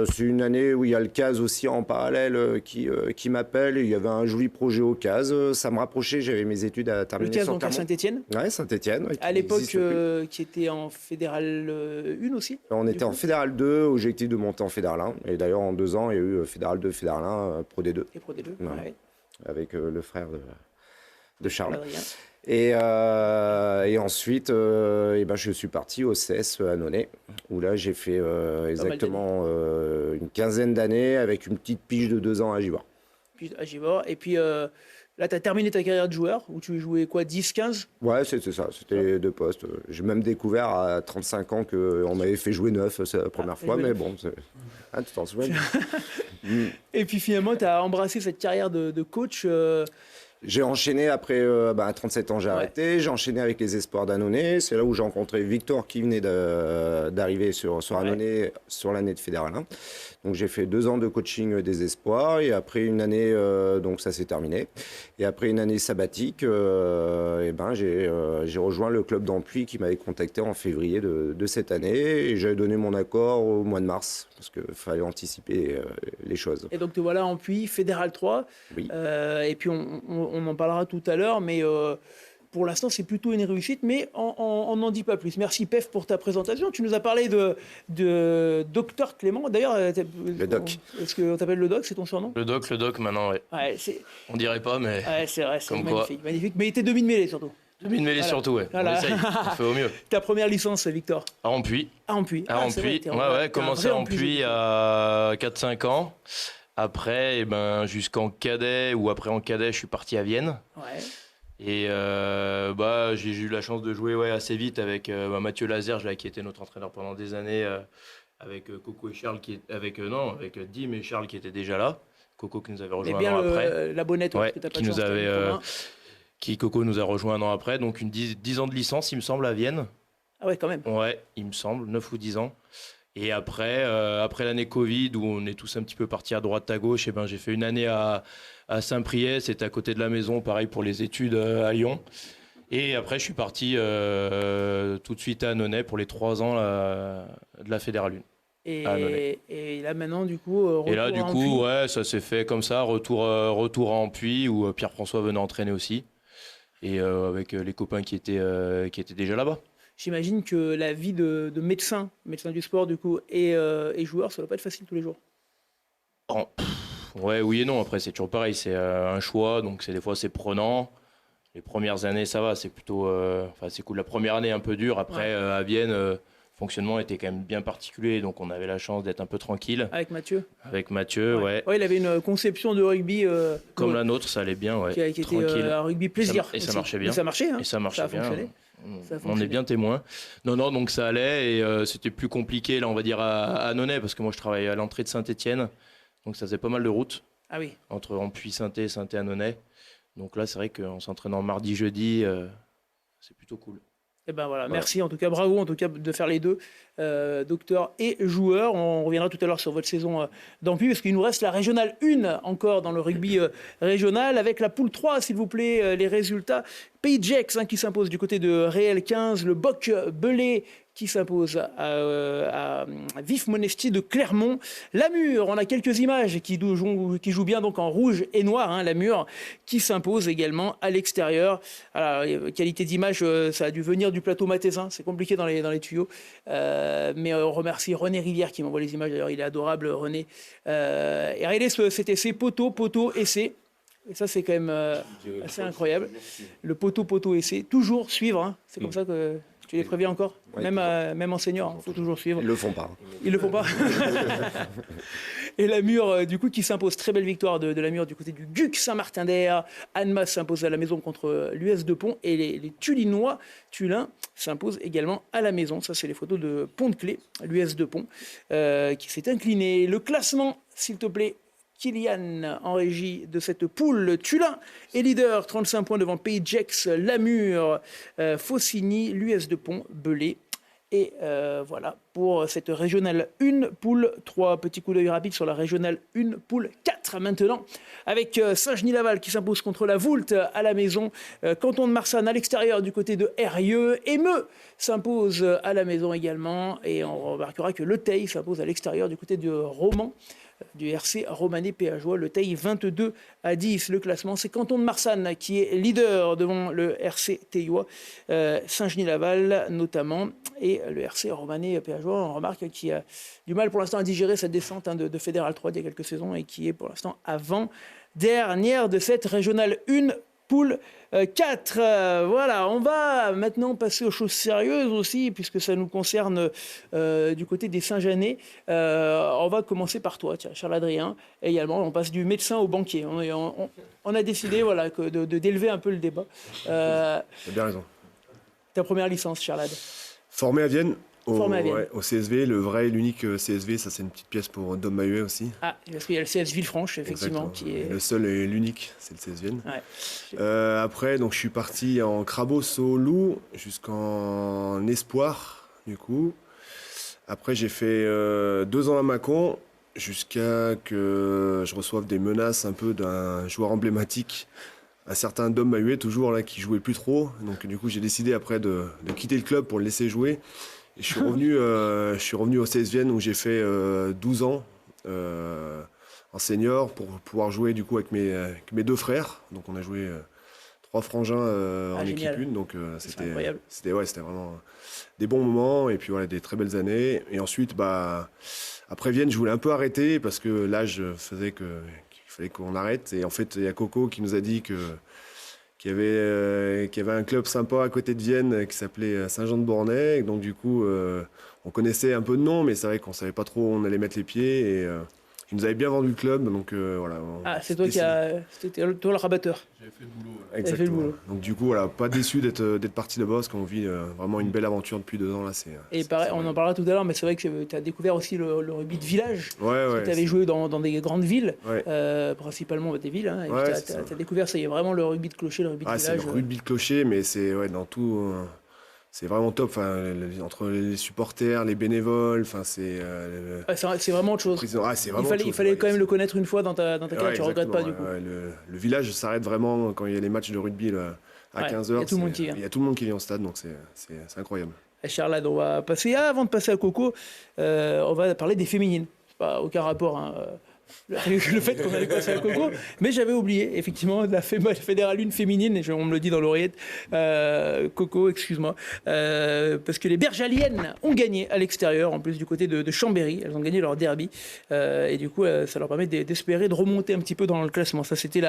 C'est une année où il y a le CAS aussi en parallèle qui m'appelle. Il y avait un joli projet au CAS. Ça me rapprochait, j'avais mes études à terminer. Le CAS, donc à Saint-Étienne? Ouais, Saint-Étienne. Ouais, à l'époque, qui était en Fédéral 1 aussi? On était en Fédéral 2, objectif de monter en Fédéral 1. Et d'ailleurs, en 2 ans, il y a eu Fédéral 2, Fédéral 1, Pro D2. Et Pro D2, ouais. Avec le frère de Charles. Adrien. Et ensuite, je suis parti au CS Annonay, où là, j'ai fait exactement une quinzaine d'années avec une petite pige de 2 ans à Givors. Et puis... Là, tu as terminé ta carrière de joueur, où tu jouais quoi, 10, 15? Ouais, c'était ça, c'était les 2 postes. J'ai même découvert à 35 ans qu'on m'avait fait jouer 9, c'est la première fois, mais bon, tu t'en souviens. Et puis finalement, tu as embrassé cette carrière de coach. J'ai enchaîné après, à 37 ans, j'ai arrêté. J'ai enchaîné avec les Espoirs d'Annonay. C'est là où j'ai rencontré Victor qui venait d'arriver sur Annonay sur l'année de Fédéral 1. Donc j'ai fait 2 ans de coaching des Espoirs et après une année, donc ça s'est terminé. Et après une année sabbatique, j'ai rejoint le club d'Ampuis qui m'avait contacté en février de cette année et j'avais donné mon accord au mois de mars parce qu'il fallait anticiper les choses. Et donc te voilà Ampuis, Fédéral 3. Oui. Et puis on en parlera tout à l'heure, mais pour l'instant c'est plutôt une réussite, mais on n'en dit pas plus. Merci Pef pour ta présentation. Tu nous as parlé de Docteur Clément. D'ailleurs, le Doc. Est-ce qu'on t'appelle le Doc, c'est ton surnom? Le Doc maintenant, ouais. On dirait pas, mais. Ouais, c'est vrai, c'est comme magnifique, magnifique. Mais il était demi de mêlée surtout. Demi de mêlée surtout, ouais. Voilà. On essaye, on fait au mieux. Ta première licence, Victor? À Ampuis. À Ampuis. À Ampuis. Ouais, commencé à Ampuis à 4-5 ans. Après, jusqu'en cadet, ou après en cadet, je suis parti à Vienne. Ouais. Et j'ai eu la chance de jouer assez vite avec Mathieu Lazerge, là, qui était notre entraîneur pendant des années, avec Coco et Charles, avec Dim et Charles qui étaient déjà là. Coco qui nous avait rejoint un an après. La bonnette, ouais, Coco nous a rejoint un an après, donc 10 ans de licence, il me semble, à Vienne. Ah ouais, quand même. Ouais, il me semble, 9 ou 10 ans. Et après l'année Covid, où on est tous un petit peu partis à droite à gauche, et ben, j'ai fait une année à Saint-Priest, c'était à côté de la maison, pareil pour les études à Lyon. Et après, je suis parti tout de suite à Annonay pour les 3 ans de la Fédérale 1. Et là maintenant, du coup, retour Et là, du à coup, Ampuis. ouais, ça s'est fait comme ça, retour à Ampuis, où Pierre-François venait entraîner aussi, et avec les copains qui étaient déjà là-bas. J'imagine que la vie de médecin du sport, du coup, et joueur, ça doit pas être facile tous les jours. Ouais, oui et non. Après, c'est toujours pareil. C'est un choix, donc des fois c'est prenant. Les premières années, ça va. C'est plutôt, c'est cool. La première année un peu dure. Après, à Vienne, le fonctionnement était quand même bien particulier, donc on avait la chance d'être un peu tranquille. Avec Mathieu. Ouais. Ouais, il avait une conception de rugby Comme la nôtre, ça allait bien, ouais. qui était Tranquille. un rugby plaisir. Et ça aussi. marchait bien. Et ça marchait, hein. Et ça marchait a bien. fonctionné. On est bien témoins. Non, donc ça allait, et c'était plus compliqué, là, on va dire, à Annonay, parce que moi je travaillais à l'entrée de Saint-Étienne, donc ça faisait pas mal de route. Ah oui. Entre Ampuis, Saint-Étienne et Saint-Annonay. Donc là, c'est vrai qu'en s'entraînant mardi, jeudi, c'est plutôt cool. Et ben voilà, merci en tout cas, bravo en tout cas de faire les deux, docteur et joueur. On reviendra tout à l'heure sur votre saison d'Ampuis, parce qu'il nous reste la régionale 1 encore dans le rugby régional, avec la poule 3, s'il vous plaît, les résultats. Pays de Gex qui s'impose du côté de Réel 15, le Boc Belay qui s'impose à Vif Monestier de Clermont. Lamur, on a quelques images qui jouent bien donc en rouge et noir. Hein, Lamur qui s'impose également à l'extérieur. Alors, qualité d'image, ça a dû venir du plateau mathésin. C'est compliqué dans les tuyaux. Mais on remercie René Rivière qui m'envoie les images. D'ailleurs, il est adorable, René. Et regardez cet essai poteau, essai. Et ça, c'est quand même assez incroyable. Le poteau, essai. Toujours suivre. Hein. C'est comme ça que... Tu les préviens encore, ouais, même en senior, il faut toujours suivre. Ils le font pas. Ils le font pas. Et Lamur, du coup, qui s'impose. Très belle victoire de Lamur du côté du GUC Saint-Martin-d'Air. Annemasse s'impose à la maison contre l'US de Pont. Et les Tulinois, Tulin, s'imposent également à la maison. Ça, c'est les photos de Pont-de-Clé, l'US de Pont, qui s'est incliné. Le classement, s'il te plaît, Kylian en régie de cette poule. Tulin est leader, 35 points devant Pays de Gex, Lamur, Faucigny, l'US de Pont, Belay. Et voilà pour cette régionale 1, poule 3. Petit coup d'œil rapide sur la régionale 1, poule 4 maintenant, avec Saint-Genis-Laval qui s'impose contre la Voulte à la maison, Canton de Marsanne à l'extérieur du côté de Eyrieux, Émeu s'impose à la maison également, et on remarquera que Le Teil s'impose à l'extérieur du côté de Romans, du RC Romanais Péageois. Le Teil 22-10. Le classement, c'est Canton de Marsanne qui est leader devant le RC Teillois, Saint-Genis-Laval notamment, et le RC Romanais Péageois, on remarque, qui a du mal pour l'instant à digérer cette descente de Fédéral 3 d'il y a quelques saisons, et qui est pour l'instant avant-dernière de cette régionale 1, poule 4. Voilà, on va maintenant passer aux choses sérieuses aussi, puisque ça nous concerne du côté des Saint-Jeanais. On va commencer par toi, tiens, Charles-Adrien. Également, on passe du médecin au banquier. On a décidé d'élever un peu le débat. T'as bien raison. Ta première licence, Charlade. Formé à Vienne. Formé à Vienne. Ouais, au CSV, le vrai et l'unique CSV, ça c'est une petite pièce pour Dom Mahuet aussi. Ah, parce qu'il y a le CS Villefranche, effectivement, qui est... Le seul et l'unique, c'est le CS Vienne. Ouais. Après, donc, je suis parti en Crabos au Loup jusqu'en Espoir, du coup. Après, j'ai fait 2 ans à Mâcon, jusqu'à que je reçoive des menaces un peu d'un joueur emblématique, un certain Dom Mahuet, toujours là, qui jouait plus trop. Donc du coup, j'ai décidé après de quitter le club pour le laisser jouer. Et je suis revenu au CS Vienne où j'ai fait 12 ans en senior pour pouvoir jouer du coup avec mes 2 frères. Donc on a joué 3 frangins en équipe 1. Donc c'était vraiment des bons moments et puis voilà, des très belles années. Et ensuite, après Vienne, je voulais un peu arrêter parce que l'âge faisait qu'il fallait qu'on arrête. Et en fait, il y a Coco qui nous a dit qu'il y avait un club sympa à côté de Vienne qui s'appelait Saint-Jean-de-Bornay. Donc du coup, on connaissait un peu de nom, mais c'est vrai qu'on ne savait pas trop où on allait mettre les pieds. Et ils nous avaient bien vendu le club, donc voilà. C'est toi c'était toi le rabatteur. J'avais fait le boulot. Exactement. Fait le boulot. Donc du coup, voilà, pas déçu d'être parti de boss, qu'on vit vraiment une belle aventure depuis 2 ans là. Et pareil, on en parlera tout à l'heure, mais c'est vrai que tu as découvert aussi le rugby de village. Ouais. Tu avais joué dans des grandes villes, ouais. Principalement des villes. Hein, et ouais, tu as découvert, ça y est vraiment le rugby de clocher, le rugby de village. C'est le rugby de clocher, mais c'est dans tout c'est vraiment top. Enfin, entre les supporters, les bénévoles, enfin, c'est c'est vraiment autre chose. C'est vraiment autre chose, il fallait quand même le connaître une fois dans ta carrière, tu ne regrettes pas du coup. Le village s'arrête vraiment quand il y a les matchs de rugby là, à 15h. Il y a tout le monde qui vient au stade, donc c'est incroyade. Charles, on va passer, avant de passer à Coco, on va parler des féminines. Pas aucun rapport, hein, le fait qu'on allait passer à Coco, mais j'avais oublié effectivement la Fédérale 1 féminine, et on me le dit dans l'oreillette, Coco, excuse-moi, parce que les Bergaliennes ont gagné à l'extérieur, en plus du côté de Chambéry, elles ont gagné leur derby, et du coup ça leur permet d'espérer de remonter un petit peu dans le classement. Ça c'était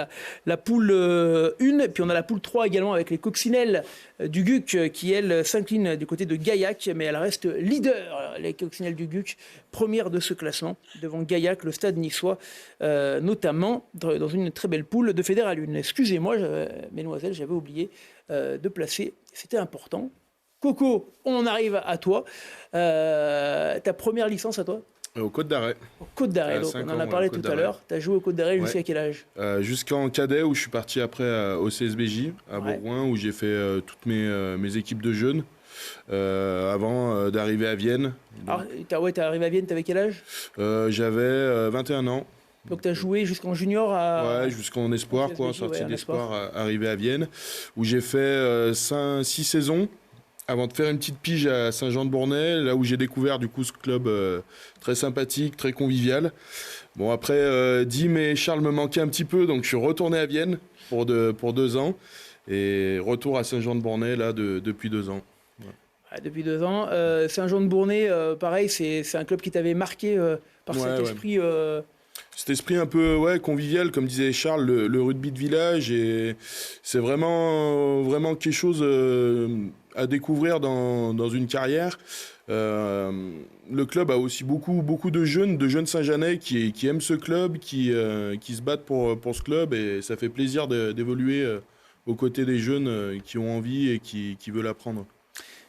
la poule 1, puis on a la poule 3 également avec les Coccinelles du GUC qui elle s'incline du côté de Gaillac, mais elle reste leader, les Coccinelles du GUC, première de ce classement devant Gaillac, le stade niçois, notamment dans une très belle poule de Fédéral 1. Excusez-moi, mesdemoiselles, j'avais oublié de placer, c'était important. Coco, on arrive à toi. Ta première licence à toi? Au Côte d'Arrêt. Au Côte d'Arrêt, donc on en a parlé tout à l'heure. Tu as joué au Côte d'Arrêt jusqu'à quel âge? Jusqu'en cadet, où je suis parti après au CSBJ à Bourgoin, où j'ai fait toutes mes équipes de jeunes. Avant d'arriver à Vienne. Alors, t'es arrivé à Vienne, t'avais quel âge? J'avais 21 ans. Donc tu as joué jusqu'en junior Ouais, jusqu'en espoir, sortie d'espoir, arrivé à Vienne, où j'ai fait 6 saisons, avant de faire une petite pige à Saint-Jean-de-Bournay, là où j'ai découvert du coup ce club très sympathique, très convivial. Bon, après, Dim et Charles me manquaient un petit peu, donc je suis retourné à Vienne pour 2 ans, et retour à Saint-Jean-de-Bournay là depuis 2 ans. Depuis 2 ans. Saint-Jean-de-Bournay, pareil, c'est un club qui t'avait marqué par cet esprit. Cet esprit un peu convivial, comme disait Charles, le rugby de village, et c'est vraiment quelque chose à découvrir dans une carrière. Le club a aussi beaucoup de jeunes Saint-Jeanais qui aiment ce club, qui se battent pour ce club, et ça fait plaisir d'évoluer aux côtés des jeunes qui ont envie et qui veulent apprendre.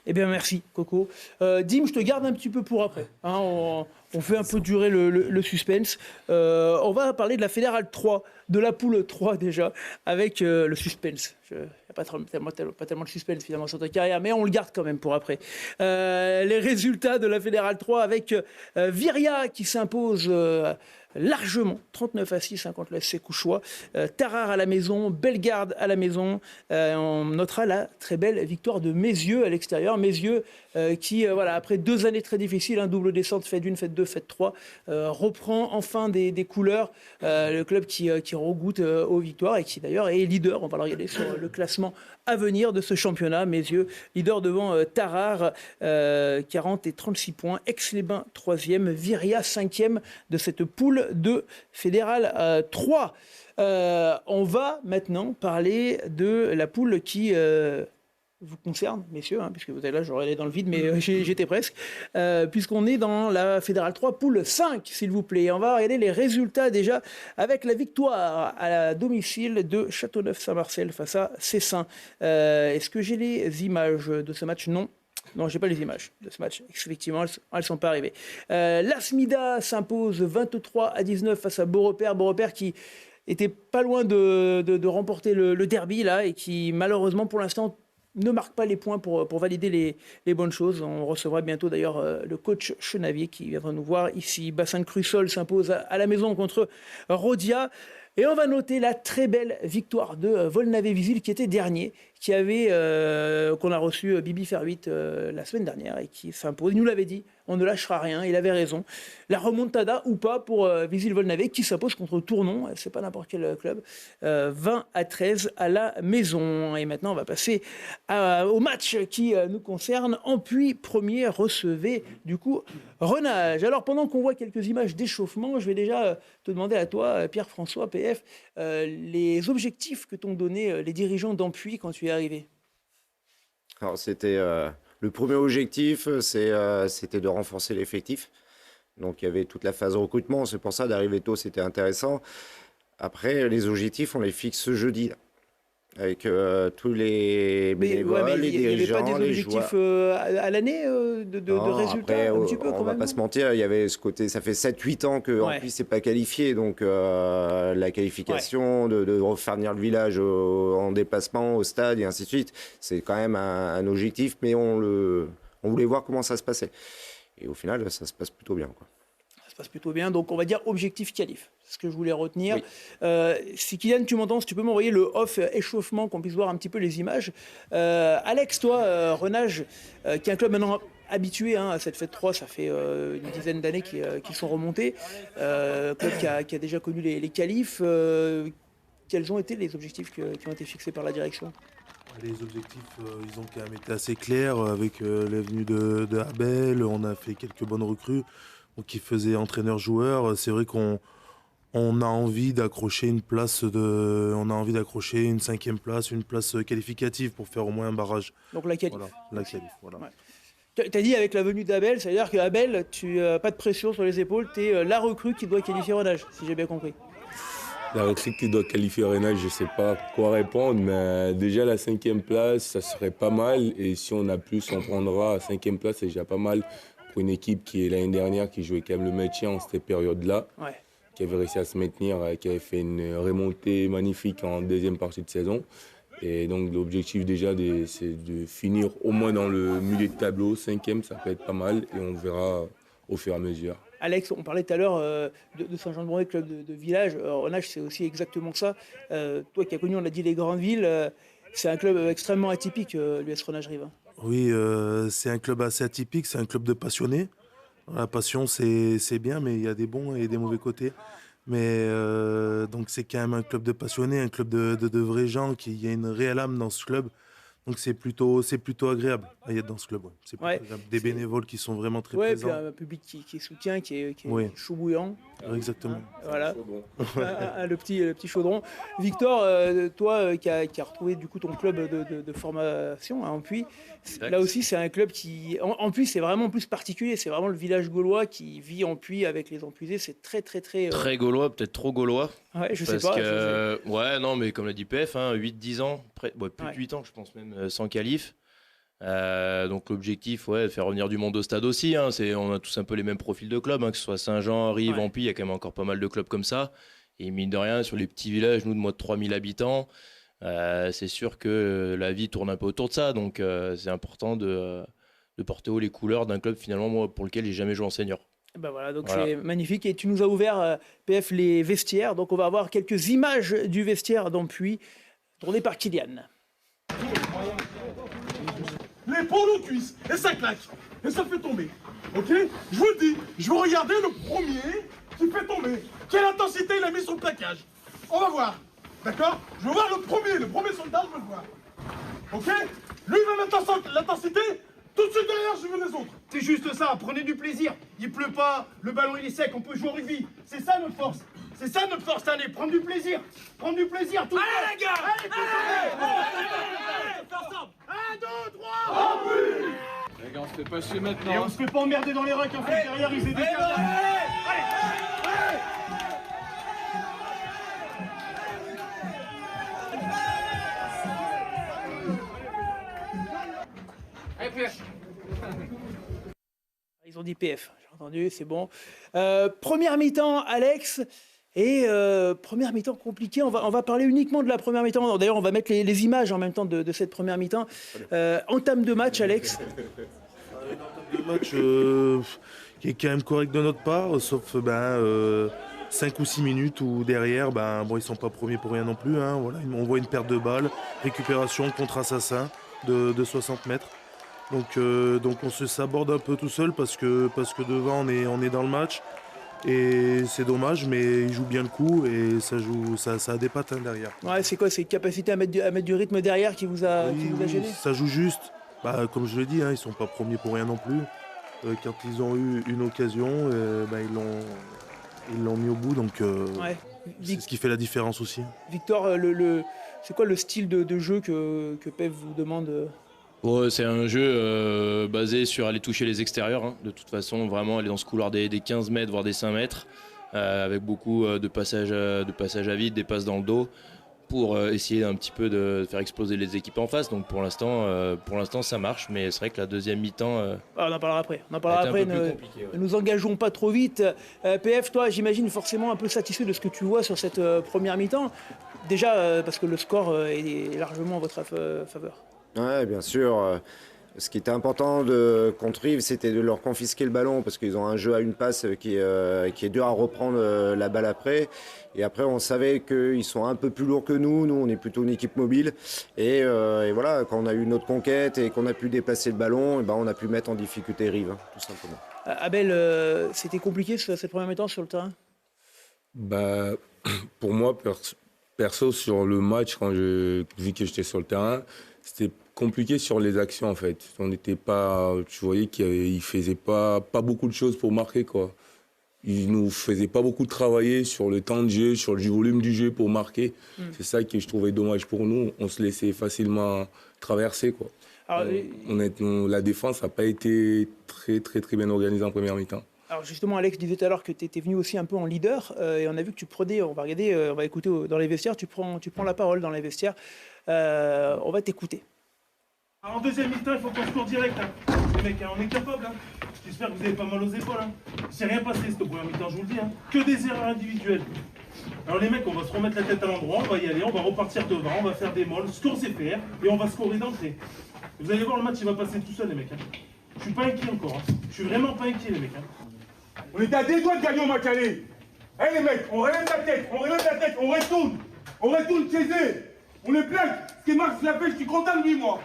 Eh bien, merci, Coco. Dim, je te garde un petit peu pour après. Hein, on fait un peu durer le suspense. On va parler de la Fédérale 3, de la poule 3 déjà, avec le suspense. Il n'y a pas tellement de suspense finalement sur ta carrière, mais on le garde quand même pour après. Les résultats de la Fédérale 3 avec Viria qui s'impose largement, 39-6 contre le SC Couchois. Tarare à la maison, Bellegarde à la maison. On notera la très belle victoire de Mézieux à l'extérieur. Mézieux qui, après 2 années très difficiles, double descente, fête 1, fête 2, fête 3, reprend enfin des couleurs. Le club qui regoute aux victoires et qui d'ailleurs est leader, on va le regarder sur le classement à venir de ce championnat. Mézieux, leader devant Tarare, 40 et 36 points. Aix-les-Bains, 3e. Viria, 5e de cette poule de Fédéral 3. On va maintenant parler de la poule qui vous concerne, messieurs, puisque vous êtes là, j'aurais allé dans le vide, mais j'étais presque, puisqu'on est dans la Fédérale 3, poule 5, s'il vous plaît. On va regarder les résultats déjà avec la victoire à la domicile de Châteauneuf-Saint-Marcel face à Cessin. Est-ce que j'ai les images de ce match? Non. Non, je n'ai pas les images de ce match. Effectivement, elles ne sont pas arrivées. L'Asmida s'impose 23-19 face à Beaurepaire. Beaurepaire qui était pas loin de remporter le derby là, et qui, malheureusement, pour l'instant, ne marque pas les points pour valider les bonnes choses. On recevra bientôt d'ailleurs le coach Chenavier qui viendra nous voir ici. Bassin de Crussol s'impose à la maison contre Rodia. Et on va noter la très belle victoire de Volnavé-Visil qui était dernier, qu'on a reçu Bibi Ferhuit la semaine dernière et qui s'impose. Il nous l'avait dit, on ne lâchera rien, il avait raison. La remontada ou pas pour Visil-Volnavé qui s'impose contre Tournon, c'est pas n'importe quel club, 20-13 à la maison. Et maintenant on va passer au match qui nous concerne. Ampuis premier recevait du coup Renage. Alors pendant qu'on voit quelques images d'échauffement, je vais déjà te demander à toi, Pierre-François, PF, les objectifs que t'ont donné les dirigeants d'Ampuis quand tu es arrivé. Alors c'était le premier objectif, c'était de renforcer l'effectif. Donc il y avait toute la phase de recrutement, c'est pour ça d'arriver tôt, c'était intéressant. Après les objectifs, on les fixe ce jeudi. avec tous les bénévoles, les il n'y avait pas dirigeants, des les objectifs joueurs. à l'année de Non, résultats après, un petit peu quand on va même, pas non se mentir, il y avait ce côté, ça fait 7-8 ans qu'en Ouais. plus c'est pas qualifié, donc la qualification, de refaire venir le village en déplacement au stade et ainsi de suite, c'est quand même un objectif, mais on voulait voir comment ça se passait. Et au final, ça se passe plutôt bien, quoi. Ça se passe plutôt bien, donc on va dire objectif qualif. C'est ce que je voulais retenir. Oui. Si Kylian, tu m'entends, si tu peux m'envoyer le off échauffement, qu'on puisse voir un petit peu les images. Alex, toi, Renage, qui est un club maintenant habitué à cette fête 3, ça fait une dizaine d'années qu'ils sont remontés. Club qui a déjà connu les qualifs. Quels ont été les objectifs qui ont été fixés par la direction? Les objectifs, ils ont quand même été assez clairs avec l'avenue de Abel. On a fait quelques bonnes recrues donc, qui faisaient entraîneur-joueur. C'est vrai qu'on a envie d'accrocher une place on a envie d'accrocher une 5e place, une place qualificative pour faire au moins un barrage. Donc la qualif. Voilà, la qualif, voilà. Ouais. Tu as dit avec la venue d'Abel, ça veut dire qu'Abel, tu n'as pas de pression sur les épaules, tu es la recrue qui doit qualifier Renage, si j'ai bien compris. La recrue qui doit qualifier Renage, je ne sais pas quoi répondre, mais déjà la 5e place, ça serait pas mal. Et si on a plus, on prendra. 5e place, c'est déjà pas mal pour une équipe qui est l'année dernière, qui jouait quand même le maintien en cette période-là, Ouais. qui avait réussi à se maintenir, qui avait fait une remontée magnifique en deuxième partie de saison. Et donc l'objectif déjà, c'est de finir au moins dans le milieu de tableau. 5e, ça peut être pas mal et on verra au fur et à mesure. Alex, on parlait tout à l'heure de Saint-Jean-de-Bronay, club de village. Renage, c'est aussi exactement ça. Toi qui as connu, on l'a dit, les grandes villes, c'est un club extrêmement atypique, l'US Renage Rive. Oui, c'est un club assez atypique, c'est un club de passionnés. La passion, c'est bien, mais il y a des bons et des mauvais côtés. Mais donc c'est quand même un club de passionnés, un club de vrais gens, il y a une réelle âme dans ce club. Donc c'est plutôt agréable à y être dans ce club. Ouais. C'est plutôt agréable. Des bénévoles qui sont vraiment très Ouais, présents. puis un public qui soutient, qui est Oui. chaud bouillant. Exactement. Voilà. Le petit chaudron. Victor, toi qui as retrouvé du coup ton club de formation en Puy, Exact. là aussi c'est un club qui, en Puy c'est vraiment plus particulier, c'est vraiment le village gaulois qui vit en Puy avec les Empuisés, c'est très. Très gaulois, peut-être trop gaulois. Ouais, je sais Parce pas. que, ouais, non, mais comme l'a dit PF, 8-10 ans, plus Ouais. de 8 ans, je pense même, sans qualif. Donc l'objectif, ouais, de faire revenir du monde au stade aussi. On a tous un peu les mêmes profils de clubs, que ce soit Saint-Jean, Rive, Ouais. Ampy, il y a quand même encore pas mal de clubs comme ça. Et mine de rien, sur les petits villages, nous de moins de 3000 habitants, c'est sûr que la vie tourne un peu autour de ça. Donc c'est important de porter haut les couleurs d'un club finalement moi, pour lequel j'ai jamais joué en senior. Ben voilà, donc Voilà. c'est magnifique. Et tu nous as ouvert, PF, les vestiaires. Donc on va avoir quelques images du vestiaire d'Ampuy, tourné par Kylian. L'épaule aux cuisses, et ça claque, et ça fait tomber. Ok? Je vous le dis, je veux regarder le premier qui fait tomber. Quelle intensité il a mis sur le plaquage? On va voir. D'accord? Je veux voir le premier soldat, je veux le voir. Ok? Lui il va mettre l'intensité, tout de suite derrière, je veux les autres. C'est juste ça, prenez du plaisir. Il pleut pas, le ballon il est sec, on peut jouer au rugby. C'est ça notre force. C'est ça notre force, allez, prendre du plaisir. Prendre du plaisir, tout le monde. Allez les gars! Allez, ensemble. 1, 2, 3. Les gars, on se fait pas chier maintenant. Et on se fait pas emmerder dans les racks en fait, derrière ils étaient Ils ont dit PF, j'ai entendu, c'est bon. Première mi-temps, Alex. Et première mi-temps compliquée. On va parler uniquement de la première mi-temps. D'ailleurs, on va mettre les images en même temps de cette première mi-temps. Entame de match, Alex. Le match qui est quand même correct de notre part, sauf 5 ou 6 minutes où derrière, ils sont pas premiers pour rien non plus. Voilà, on voit une perte de balle, récupération contre Assassin de 60 mètres. Donc on se saborde un peu tout seul parce que devant on est dans le match. Et c'est dommage, mais il joue bien le coup et ça a des pattes derrière. Ouais, c'est quoi? C'est capacité à mettre du rythme derrière qui vous a gêné? Ça joue juste. Comme je l'ai dit, ils sont pas premiers pour rien non plus. Quand ils ont eu une occasion, ils l'ont mis au bout. Donc c'est ce qui fait la différence aussi. Victor, c'est quoi le style de jeu que Pep vous demande? Ouais, c'est un jeu basé sur aller toucher les extérieurs. De toute façon, vraiment aller dans ce couloir des 15 mètres, voire des 5 mètres, avec beaucoup de passages à vide, des passes dans le dos, pour essayer un petit peu de faire exploser les équipes en face. Donc pour l'instant ça marche, mais c'est vrai que la deuxième mi-temps... on en parlera après. On en parlera après. Ne nous engageons pas trop vite. PF, toi, j'imagine forcément un peu satisfait de ce que tu vois sur cette première mi-temps. Déjà parce que le score est largement en votre faveur. Ouais, bien sûr. Ce qui était important contre Yves, c'était de leur confisquer le ballon parce qu'ils ont un jeu à une passe qui est dur à reprendre la balle après. Et après, on savait qu'ils sont un peu plus lourds que nous. Nous, on est plutôt une équipe mobile. Et voilà, quand on a eu notre conquête et qu'on a pu déplacer le ballon, on a pu mettre en difficulté Rive, tout simplement. Abel, c'était compliqué cette première mi-temps sur le terrain? Pour moi, perso, sur le match, vu que j'étais sur le terrain, c'était compliqué sur les actions en fait. On n'était pas, tu voyais qu'il faisait pas beaucoup de choses pour marquer quoi. Il nous faisait pas beaucoup travailler sur le temps de jeu, sur le volume du jeu pour marquer. C'est ça que je trouvais dommage pour nous. On se laissait facilement traverser quoi. Alors, la défense n'a pas été très bien organisée en première mi-temps. Alors justement, Alex disait tout à l'heure que tu étais venu aussi un peu en leader et on a vu que tu prenais, on va écouter dans les vestiaires, tu prends la parole dans les vestiaires. On va t'écouter. En deuxième mi-temps, il faut qu'on se court direct. Les mecs, on est capable. J'espère que vous n'avez pas mal aux épaules. C'est rien passé cette première mi-temps, je vous le dis. Que des erreurs individuelles. Alors les mecs, on va se remettre la tête à l'endroit, on va y aller, on va repartir devant, on va faire des molles, ce qu'on sait faire, et on va scorer d'entrée. Vous allez voir, le match, il va passer tout seul, les mecs. Je suis pas inquiet encore. Je suis vraiment pas inquiet, les mecs. On était à des doigts de gagner au match aller. Les mecs, on relève la tête, on retourne chez eux. On les plaque. Ce que Marx l'a fait, je suis content de lui, moi.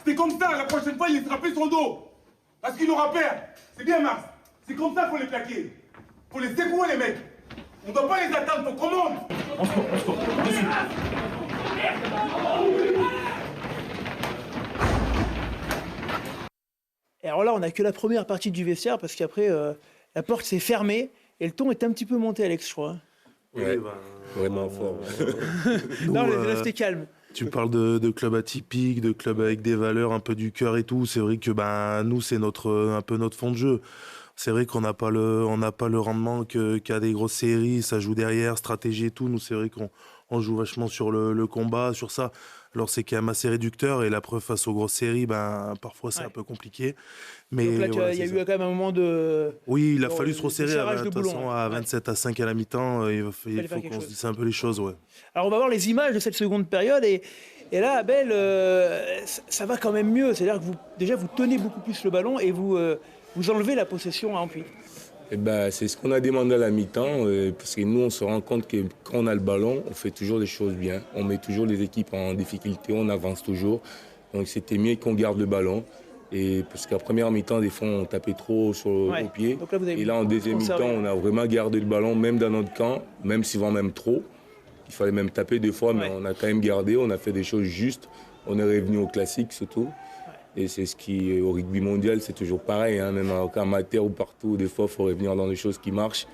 C'est comme ça, la prochaine fois, il se rappelle son dos. Parce qu'il aura peur. C'est bien, Marx. C'est comme ça qu'il faut les plaquer. Faut les secouer, les mecs. On ne doit pas les attendre, faut qu'on monte. On se court, dessus. Et alors là, on n'a que la première partie du vestiaire parce qu'après, la porte s'est fermée et le ton est un petit peu monté, Alex, je crois. Ouais, vraiment fort. Non, là, c'était calme. Tu parles de clubs atypiques, de clubs avec des valeurs, un peu du cœur et tout. C'est vrai que nous, c'est un peu notre fond de jeu. C'est vrai qu'on n'a pas le rendement qu'a des grosses séries. Ça joue derrière, stratégie et tout. Nous, c'est vrai qu'on joue vachement sur le combat, sur ça. Alors, c'est quand même assez réducteur. Et la preuve, face aux grosses séries, parfois, c'est un peu compliqué. Mais donc là, il y a eu quand même un moment de... Oui, il a fallu se resserrer. De toute façon, à 27-5 à la mi-temps, il faut qu'on se dise un peu les choses. Ouais. Alors, on va voir les images de cette seconde période. Et là, Abel, ça va quand même mieux. C'est-à-dire que vous tenez beaucoup plus le ballon et vous enlevez la possession à Ampui. C'est ce qu'on a demandé à la mi-temps, parce que nous, on se rend compte que quand on a le ballon, on fait toujours les choses bien. On met toujours les équipes en difficulté, on avance toujours. Donc c'était mieux qu'on garde le ballon. Et parce qu'en première mi-temps, des fois, on tapait trop au pied. Et là, en deuxième mi-temps, on a vraiment gardé le ballon, même dans notre camp, même souvent même trop. Il fallait même taper des fois, mais on a quand même gardé, on a fait des choses justes. On est revenu au classique surtout. Et c'est ce qui, au rugby mondial, c'est toujours pareil, même en amateur ou partout, des fois, il faut revenir dans des choses qui marchent.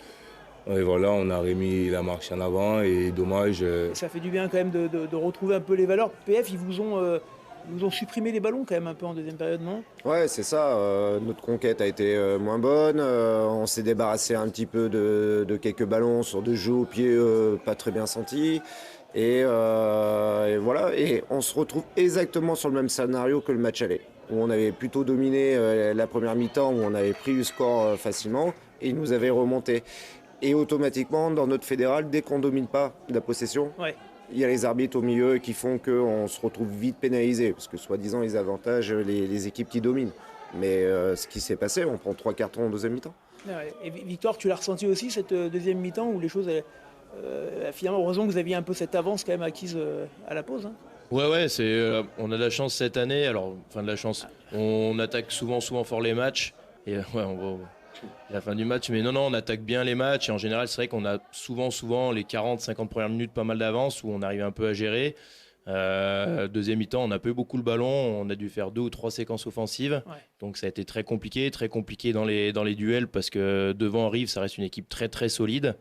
Et voilà, on a remis la marche en avant et dommage. Ça fait du bien quand même de retrouver un peu les valeurs. PF, ils vous ont supprimé les ballons quand même un peu en deuxième période, non? Ouais, c'est ça. Notre conquête a été moins bonne. On s'est débarrassé un petit peu de quelques ballons sur des jeux au pied pas très bien sentis. Et voilà, et on se retrouve exactement sur le même scénario que le match aller, où on avait plutôt dominé la première mi-temps, où on avait pris le score facilement, et ils nous avaient remonté. Et automatiquement, dans notre fédéral, dès qu'on ne domine pas la possession, il y a les arbitres au milieu qui font qu'on se retrouve vite pénalisé, parce que soi-disant, ils avantagent les équipes qui dominent. Mais ce qui s'est passé, on prend 3 cartons en deuxième mi-temps. Et Victor, tu l'as ressenti aussi, cette deuxième mi-temps, où les choses... finalement, heureusement que vous aviez un peu cette avance quand même acquise à la pause. Ouais, on a de la chance cette année. Alors, enfin de la chance. On attaque souvent fort les matchs. Et on va à la fin du match. Mais non, on attaque bien les matchs. Et en général, c'est vrai qu'on a souvent les 40-50 premières minutes pas mal d'avance où on arrive un peu à gérer. Deuxième mi-temps, on n'a pas eu beaucoup le ballon. On a dû faire 2 ou 3 séquences offensives. Donc ça a été très compliqué dans les duels parce que devant Rive, ça reste une équipe très très solide.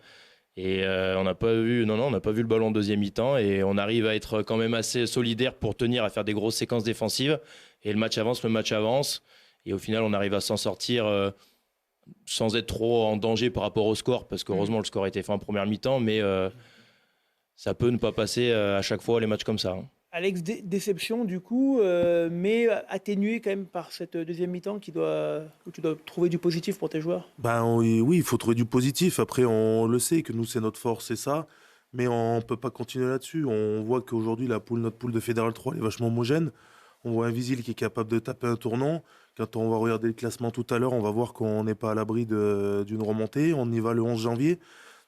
Et on n'a pas vu le ballon en deuxième mi-temps et on arrive à être quand même assez solidaire pour tenir à faire des grosses séquences défensives. Et le match avance. Et au final, on arrive à s'en sortir sans être trop en danger par rapport au score, parce qu'heureusement, le score était fait en première mi-temps. Mais ça peut ne pas passer à chaque fois les matchs comme ça. Hein. Alex, déception du coup, mais atténuée quand même par cette deuxième mi-temps où tu dois trouver du positif pour tes joueurs. Oui, il faut trouver du positif. Après, on le sait que nous, c'est notre force, c'est ça. Mais on ne peut pas continuer là-dessus. On voit qu'aujourd'hui, notre poule de Fédéral 3 elle est vachement homogène. On voit un Visil qui est capable de taper un tournant. Quand on va regarder le classement tout à l'heure, on va voir qu'on n'est pas à l'abri d'une remontée. On y va le 11 janvier.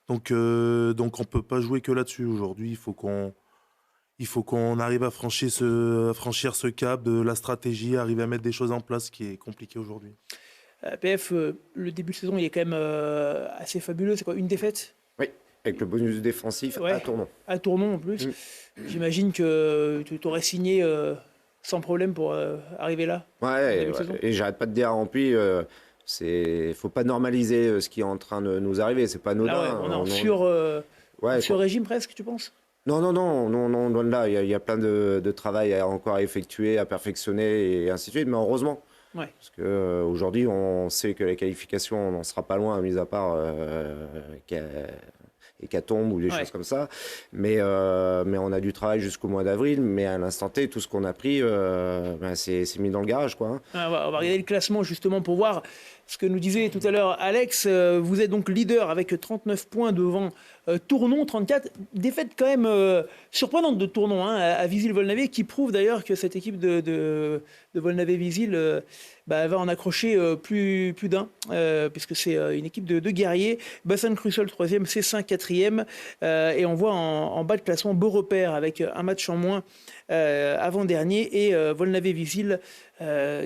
Donc on ne peut pas jouer que là-dessus. Aujourd'hui, il faut qu'on arrive à franchir ce cap de la stratégie, arriver à mettre des choses en place, ce qui est compliqué aujourd'hui. PF, le début de saison, il est quand même assez fabuleux. C'est quoi, une défaite ? Oui, avec le bonus défensif à Tournon. À Tournon en plus. J'imagine que tu t'aurais signé sans problème pour arriver là. Ouais, et j'arrête pas de dire à Ampli, faut pas normaliser ce qui est en train de nous arriver. C'est pas anodin. Ah ouais, on est en sur-régime presque, tu penses ? Non, loin de là. Il y a plein de travail encore à effectuer, à perfectionner et ainsi de suite. Mais heureusement. Ouais. Parce qu'aujourd'hui, on sait que la qualification, on n'en sera pas loin, mis à part Hécatombe ou des choses comme ça. Mais on a du travail jusqu'au mois d'avril. Mais à l'instant T, tout ce qu'on a pris, c'est mis dans le garage, quoi. Hein. On va regarder le classement justement pour voir ce que nous disait tout à l'heure Alex. Vous êtes donc leader avec 39 points devant Tournon, 34. Défaite quand même surprenante de Tournon à Visil-Volnavé, qui prouve d'ailleurs que cette équipe de Volnavé-Visil va en accrocher plus d'un, puisque c'est une équipe de guerriers. Bassin Crussol 3e, C5 4e. Et on voit en bas de classement Beau Repère avec un match en moins avant-dernier, et Volnavé-Visil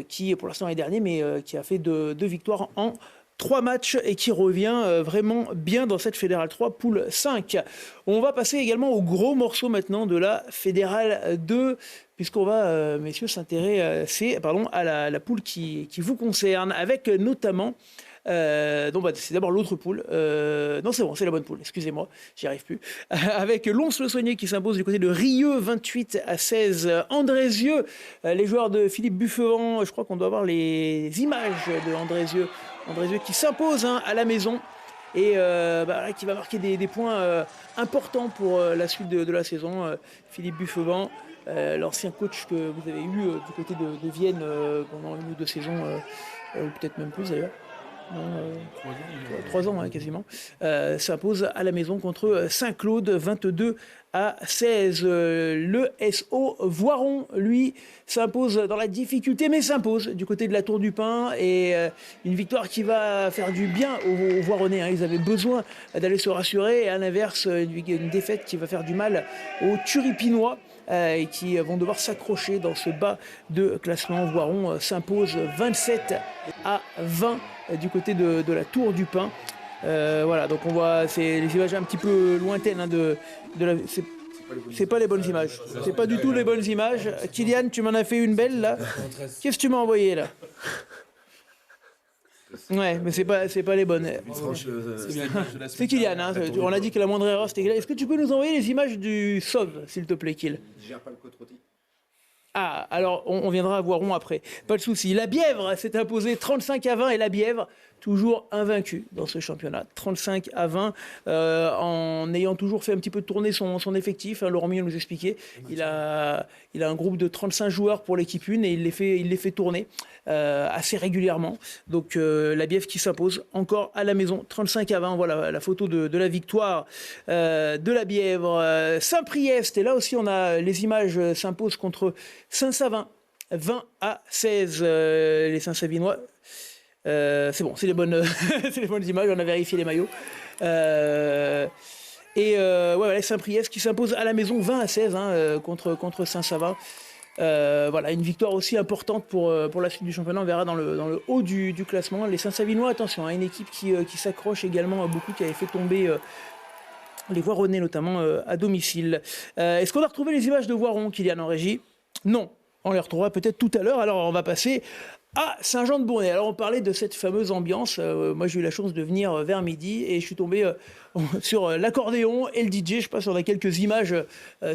qui pour l'instant est dernier, mais qui a fait deux victoires en 3 matchs et qui revient vraiment bien dans cette Fédérale 3 poule 5. On va passer également au gros morceau maintenant de la Fédérale 2, puisqu'on va, messieurs, s'intéresser à la poule qui vous concerne, avec notamment... c'est d'abord l'autre poule. Non, c'est bon, c'est la bonne poule. Excusez-moi, j'y arrive plus. Avec Lons-le-Saunier qui s'impose du côté de Rieux, 28-16. Andrézieux, les joueurs de Philippe Buffevant, je crois qu'on doit avoir les images de Andrézieux. Andrézieux qui s'impose à la maison et qui va marquer des points importants pour la suite de la saison. Philippe Buffevant, l'ancien coach que vous avez eu du côté de Vienne pendant 1 ou 2 saisons, ou peut-être même plus d'ailleurs. 3 ans quasiment, s'impose à la maison contre Saint-Claude 22-16. Le SO Voiron, lui, s'impose dans la difficulté, mais s'impose du côté de la Tour du Pin, et une victoire qui va faire du bien aux Voironnais. Ils avaient besoin d'aller se rassurer, et à l'inverse, une défaite qui va faire du mal aux Turipinois, et qui vont devoir s'accrocher dans ce bas de classement. Voiron s'impose 27-20 du côté de la Tour du Pin. Voilà, donc on voit les images un petit peu lointaines c'est pas les bonnes images. C'est pas du tout les bonnes images. Kylian, tu m'en as fait une belle là. Qu'est-ce que tu m'as envoyé là? Ouais, mais c'est pas les bonnes. C'est Kylian, on a dit que la moindre erreur c'était Kylian. Est-ce que tu peux nous envoyer les images du SOV, s'il te plaît, Kylian? Je gère pas le côte-rôti. Ah, alors on viendra à Voiron après. Pas de souci. La Bièvre s'est imposée 35-20, et la Bièvre, toujours invaincue dans ce championnat. 35-20, en ayant toujours fait un petit peu tourner son effectif. Laurent Millon nous expliquait. Il a un groupe de 35 joueurs pour l'équipe 1 et il les fait tourner assez régulièrement. Donc la Bièvre qui s'impose encore à la maison. 35-20, voilà la photo de la victoire de la Bièvre. Saint-Priest, et là aussi on a les images, s'imposent contre Saint-Savin. 20-16, les Saint-Savinois. C'est bon, c'est les bonnes images, on a vérifié les maillots. Saint-Priest qui s'impose à la maison 20-16 contre Saint-Savin. Voilà, une victoire aussi importante pour la suite du championnat. On verra dans le haut du classement. Les Saint-Savinois, attention, une équipe qui s'accroche également beaucoup, qui avait fait tomber les Voironnais notamment à domicile. Est-ce qu'on a retrouvé les images de Voiron, Kylian, en régie? Non, on les retrouvera peut-être tout à l'heure. Alors on va passer à Saint-Jean-de-Bournay. Alors on parlait de cette fameuse ambiance. Moi j'ai eu la chance de venir vers midi et je suis tombé sur l'accordéon et le DJ. Je sais pas si on a quelques images.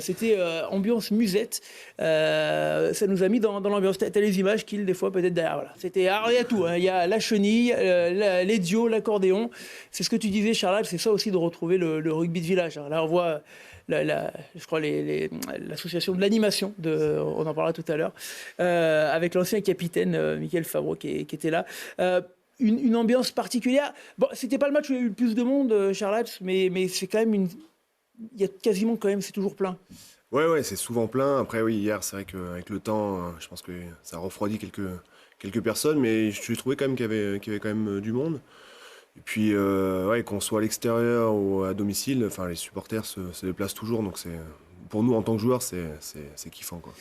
C'était ambiance musette. Ça nous a mis dans l'ambiance. T'as les images qu'il des fois peut-être derrière. Voilà. C'était, alors il y a tout. Il y a la chenille, l'édio, l'accordéon. C'est ce que tu disais, Charles. C'est ça aussi de retrouver le rugby de village. Là on voit je crois l'association de l'animation, on en parlera tout à l'heure, avec l'ancien capitaine Michael Favreau qui était là. Une ambiance particulière. Bon, c'était pas le match où il y a eu le plus de monde, Charles, mais c'est quand même il y a quasiment quand même, c'est toujours plein. Ouais, c'est souvent plein. Après, oui, hier, c'est vrai qu'avec le temps, je pense que ça a refroidi quelques personnes, mais je trouvais quand même qu'il y avait quand même du monde. Et puis, qu'on soit à l'extérieur ou à domicile, enfin, les supporters se déplacent toujours, donc pour nous, en tant que joueurs, c'est kiffant, quoi.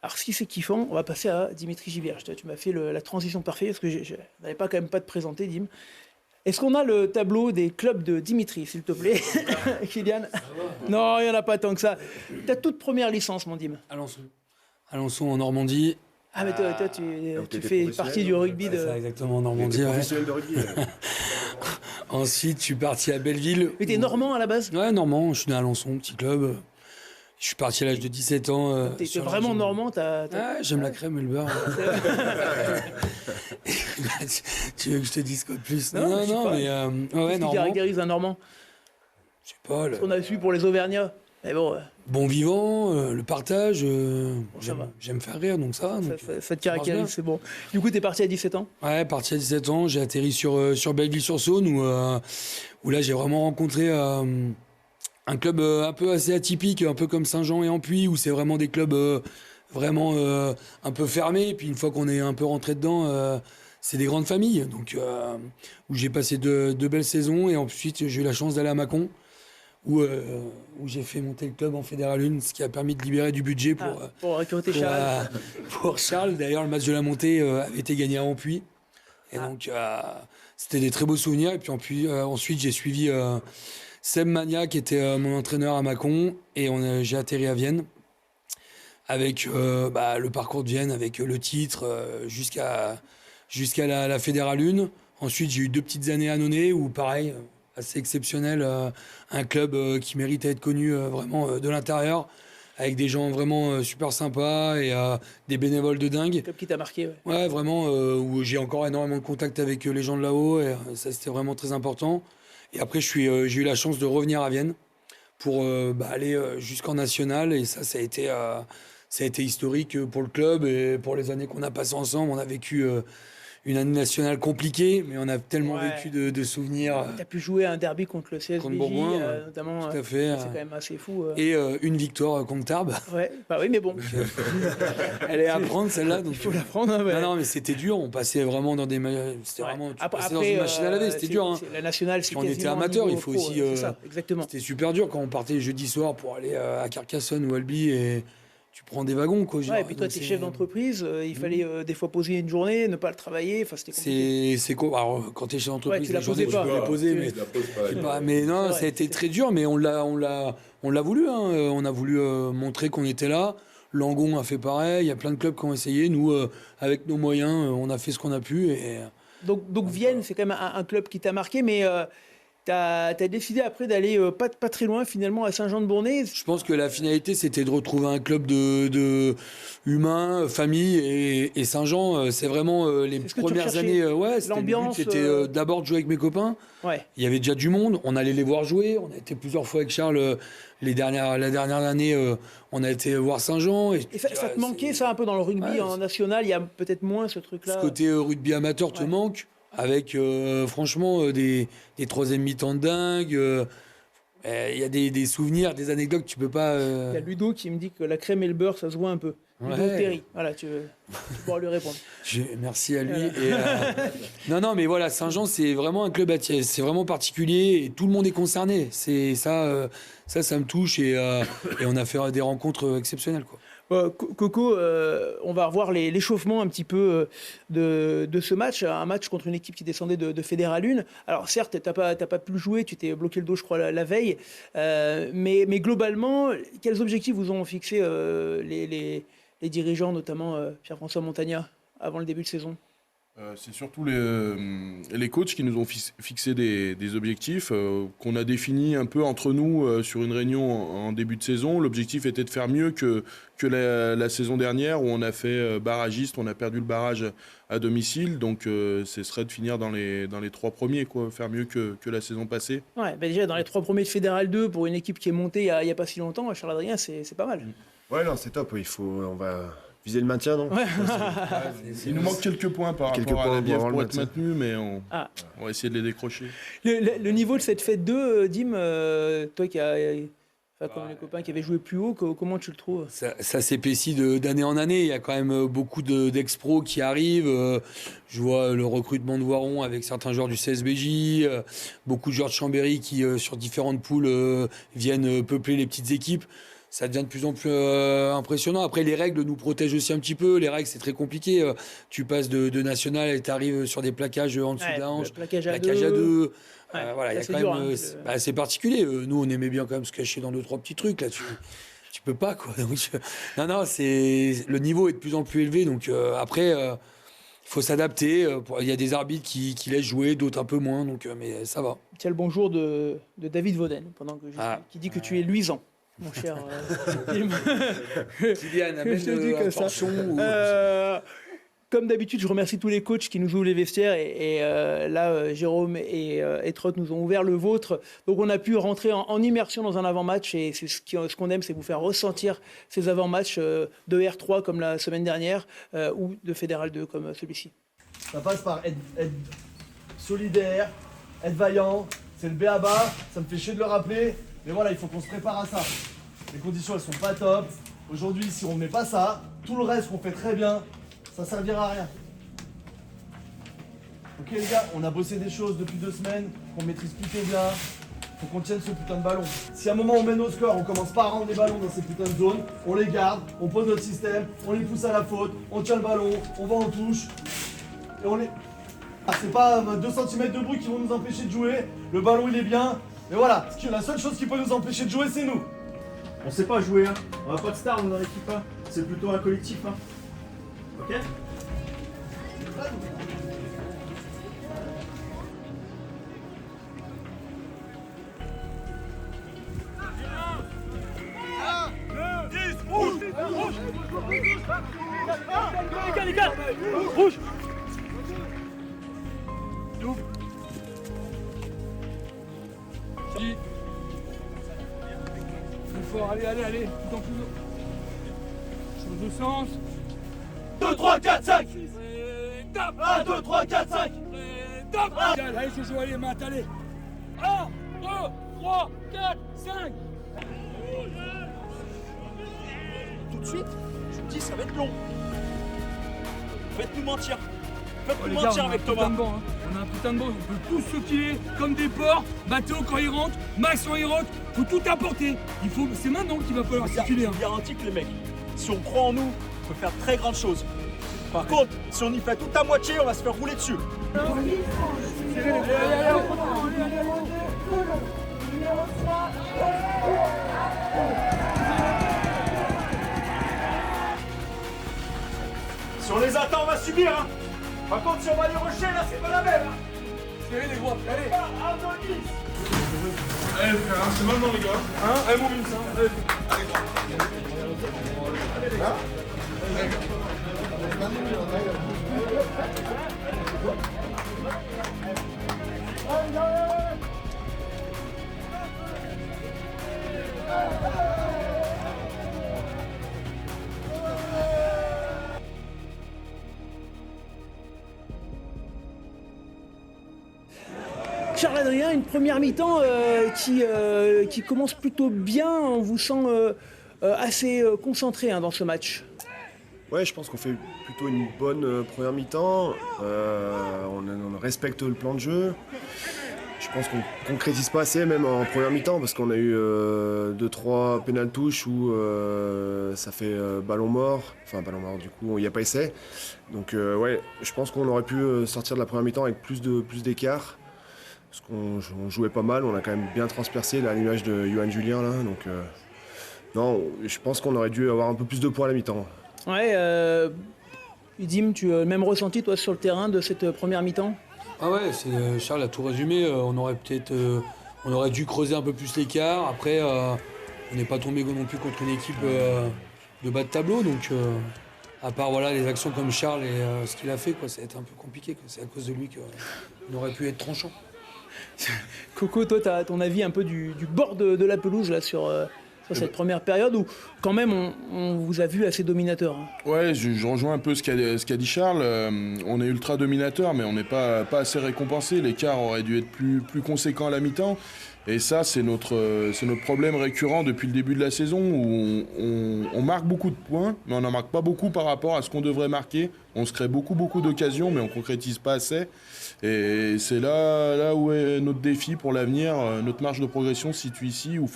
Alors, si c'est kiffant, on va passer à Dimitri Gibierge. Tu m'as fait la transition parfaite parce que je n'avais pas quand même pas te présenter, Dim. Est-ce qu'on a le tableau des clubs de Dimitri, s'il te plaît, Kylian? Non, il n'y en a pas tant que ça. Ta toute première licence, mon Dim? Alençon en Normandie. Ah, mais toi tu fais partie du rugby de... C'est ça, exactement, en Normandie. Professionnel de rugby. Ensuite, je suis parti à Belleville. Mais t'es normand à la base? Ouais, normand. Je suis né à Alençon, petit club. Je suis parti à l'âge de 17 ans. T'es vraiment normand, j'aime la crème et le beurre. Tu veux que je te dise quoi de plus? Non, mais qu'est-ce qui caractérise un normand? Je sais pas. Ce qu'on a su pour les Auvergnats. Mais bon. Bon vivant, le partage. J'aime faire rire, donc ça. Ça te caractérise, c'est bon. Du coup, t'es parti à 17 ans? Ouais, parti à 17 ans. J'ai atterri sur Belleville-sur-Saône où là, j'ai vraiment rencontré un club un peu assez atypique, un peu comme Saint-Jean et Ampuis, où c'est vraiment des clubs vraiment un peu fermés. Et puis une fois qu'on est un peu rentré dedans, c'est des grandes familles. Donc, où j'ai passé deux belles saisons. Et ensuite, j'ai eu la chance d'aller à Mâcon, où j'ai fait monter le club en Fédéral 1, ce qui a permis de libérer du budget pour recruter Charles. Pour Charles. D'ailleurs, le match de la montée avait été gagné à Ampuis. Et donc, c'était des très beaux souvenirs. Et puis ensuite, j'ai suivi Seb Magna, qui était mon entraîneur à Mâcon. Et j'ai atterri à Vienne avec le parcours de Vienne, avec le titre jusqu'à la Fédéral 1. Ensuite, j'ai eu 2 petites années à Nonay, où pareil, assez exceptionnel, un club qui mérite à être connu vraiment de l'intérieur, avec des gens vraiment super sympas et des bénévoles de dingue. Un club qui t'a marqué, ouais, vraiment, où j'ai encore énormément de contact avec les gens de là-haut, et ça, c'était vraiment très important. Et après, j'ai eu la chance de revenir à Vienne pour aller jusqu'en national, et ça a été historique pour le club et pour les années qu'on a passées ensemble. On a vécu une année nationale compliquée, mais on a tellement vécu de souvenirs. Tu as pu jouer un derby contre le CSBJ, notamment. Tout à fait. C'est quand même assez fou. Et une victoire contre Tarbes. Ouais, bah oui, mais bon. Elle est à prendre, celle-là. Il faut la prendre. Hein, ouais. Non, mais c'était dur. On passait vraiment dans des... C'était vraiment... Après, dans une machine à laver, c'était dur. Hein. La nationale, c'est on était amateur, il faut pro, aussi... c'est ça, exactement. C'était super dur quand on partait jeudi soir pour aller à Carcassonne ou Albi, et... tu prends des wagons, quoi. Ouais, et puis toi, tu es chef d'entreprise, il fallait des fois poser une journée, ne pas le travailler, enfin, c'était compliqué. C'est quoi? Alors, quand tu es chef d'entreprise, tu la posais pas. Tu peux la poser, mais non, ça a été très dur, mais on l'a voulu, hein. On a voulu montrer qu'on était là. Langon a fait pareil, il y a plein de clubs qui ont essayé. Nous, avec nos moyens, on a fait ce qu'on a pu. Donc Vienne, c'est quand même un club qui t'a marqué, mais... T'as décidé après d'aller pas très loin finalement à Saint-Jean-de-Bournay. Je pense que la finalité, c'était de retrouver un club de humain, famille, et Saint-Jean, c'est vraiment les premières années. L'ambiance. C'était d'abord de jouer avec mes copains. Ouais. Il y avait déjà du monde. On allait les voir jouer. On a été plusieurs fois avec Charles. La dernière année, on a été voir Saint-Jean. Et ça te manquait ça un peu dans le rugby en national. Il y a peut-être moins ce truc-là. Ce côté rugby amateur te manque. Avec franchement des troisième mi-temps de dingue. Il y a des souvenirs, des anecdotes que tu peux pas... Il y a Ludo qui me dit que la crème et le beurre, ça se voit un peu. Ludo Terry, voilà, tu pourras lui répondre. Merci à lui. Voilà. Non, mais voilà, Saint-Jean, c'est vraiment un club c'est vraiment particulier et tout le monde est concerné. C'est ça me touche et on a fait des rencontres exceptionnelles, quoi. Coco, on va revoir l'échauffement un petit peu de ce match, un match contre une équipe qui descendait de Fédéral 1. Alors certes, t'as pas pu le jouer, tu t'es bloqué le dos, je crois, la veille, mais globalement, quels objectifs vous ont fixé les dirigeants, notamment Pierre-François Montagna, avant le début de saison? C'est surtout les coachs qui nous ont fixé des objectifs qu'on a définis un peu entre nous sur une réunion en début de saison. L'objectif était de faire mieux que la saison dernière où on a fait barragiste, on a perdu le barrage à domicile. Donc ce serait de finir dans les 3 premiers, quoi, faire mieux que la saison passée. Ouais, bah déjà dans les 3 premiers de Fédéral 2 pour une équipe qui est montée il y a pas si longtemps, Charles-Adrien, c'est pas mal. Ouais, non, c'est top. On va viser le maintien, non? Ouais. Il nous manque quelques points par rapport à la Bièvre pour être maintenu, mais on va essayer de les décrocher. Le niveau de cette fête 2, Dim, toi qui comme les copains qui avaient joué plus haut, comment tu le trouves? Ça s'épaissit d'année en année. Il y a quand même beaucoup d'ex-pros qui arrivent. Je vois le recrutement de Voiron avec certains joueurs du CSBJ, beaucoup de joueurs de Chambéry qui, sur différentes poules, viennent peupler les petites équipes. Ça devient de plus en plus impressionnant. Après, les règles nous protègent aussi un petit peu. Les règles, c'est très compliqué. Tu passes de national et tu arrives sur des plaquages en dessous de la hanche. Plaquage à 2. Ouais, voilà, il y a c'est quand dur, même. hein, c'est particulier. Nous, on aimait bien quand même se cacher dans 2-3 petits trucs. Là, tu peux pas, quoi. Donc, non, le niveau est de plus en plus élevé. Donc, après, il faut s'adapter. Il y a des arbitres qui laissent jouer, d'autres un peu moins. Donc, mais ça va. Tu as le bonjour de David Vauden, qui dit que tu es luisant. Mon cher Kylian, amène un portion. Comme d'habitude, je remercie tous les coachs qui nous ouvrent les vestiaires et là, Jérôme et Trott nous ont ouvert le vôtre. Donc, on a pu rentrer en immersion dans un avant-match et c'est ce qu'on aime, c'est vous faire ressentir ces avant-matchs de R3 comme la semaine dernière ou de Fédéral 2 comme celui-ci. Ça passe par être solidaire, être vaillant. C'est le b.a.-ba, ça me fait chier de le rappeler. Mais voilà, il faut qu'on se prépare à ça. Les conditions, elles sont pas top. Aujourd'hui, si on ne met pas ça, tout le reste qu'on fait très bien, ça servira à rien. Ok les gars, on a bossé des choses depuis 2 semaines, qu'on maîtrise plutôt bien. Faut qu'on tienne ce putain de ballon. Si à un moment on mène au score, on commence pas à rendre les ballons dans ces putains de zones, on les garde, on pose notre système, on les pousse à la faute, on tient le ballon, on va en touche. Et on les... C'est pas 2 cm de bruit qui vont nous empêcher de jouer. Le ballon il est bien. Mais voilà, la seule chose qui peut nous empêcher de jouer, c'est nous. On sait pas jouer, hein. On a pas de star dans l'équipe, hein. C'est plutôt un collectif, hein. Ok? Les gars, rouge. Fort, allez, tout en plus. Chose de sens. 2, 3, 4, 5. 1, 2, 3, 4, 5. Allez, Jojo, allez, Matt, allez. 1, 2, 3, 4, 5. Tout de suite, je vous dis, ça va être long. Faites-nous mentir. Faites-nous mentir avec Thomas. On a un putain de banc, on peut tous se filer comme des porcs. Mathéo quand il rentre, Max quand il rentre, faut tout apporter. C'est maintenant qu'il va falloir circuler. Je garantis que les mecs, si on croit en nous, on peut faire de très grandes choses. Par contre, si on y fait tout à moitié, on va se faire rouler dessus. Si on les attend, on va subir. Hein. Par contre, si on va les rusher, là, c'est pas la même. Hein. Serrez les gros, allez. Allez frère, c'est maintenant les gars. Hein? Allez mon Vince, allez. Charles-Adrien, une première mi-temps qui commence plutôt bien. On vous sent assez concentré dans ce match. Ouais, je pense qu'on fait plutôt une bonne première mi-temps. On respecte le plan de jeu. Je pense qu'on concrétise pas assez, même en première mi-temps, parce qu'on a eu 2-3 pénales touches où ça fait ballon mort. Enfin, ballon mort, du coup, il n'y a pas essai. Donc, ouais, je pense qu'on aurait pu sortir de la première mi-temps avec plus d'écart. Parce qu'on jouait pas mal, on a quand même bien transpercé là, à l'image de Johan Julien. Là, donc, non, je pense qu'on aurait dû avoir un peu plus de points à la mi-temps. Ouais, Dim, tu as le même ressenti toi sur le terrain de cette première mi-temps? Ah ouais, Charles a tout résumé. On aurait dû creuser un peu plus l'écart. Après, on n'est pas tombé non plus contre une équipe de bas de tableau. Donc, à part voilà, les actions comme Charles et ce qu'il a fait, ça va être un peu compliqué. C'est à cause de lui qu'on aurait pu être tranchant. Coco, toi, tu as ton avis un peu du bord de la pelouse là, sur cette première période où quand même on vous a vu assez dominateur. Ouais, je rejoins un peu ce qu'a dit Charles. On est ultra dominateur, mais on n'est pas assez récompensé. L'écart aurait dû être plus conséquent à la mi-temps. Et ça, c'est notre problème récurrent depuis le début de la saison où on marque beaucoup de points, mais on n'en marque pas beaucoup par rapport à ce qu'on devrait marquer. On se crée beaucoup d'occasions, mais on ne concrétise pas assez. Et c'est là où est notre défi pour l'avenir. Notre marge de progression se situe ici, où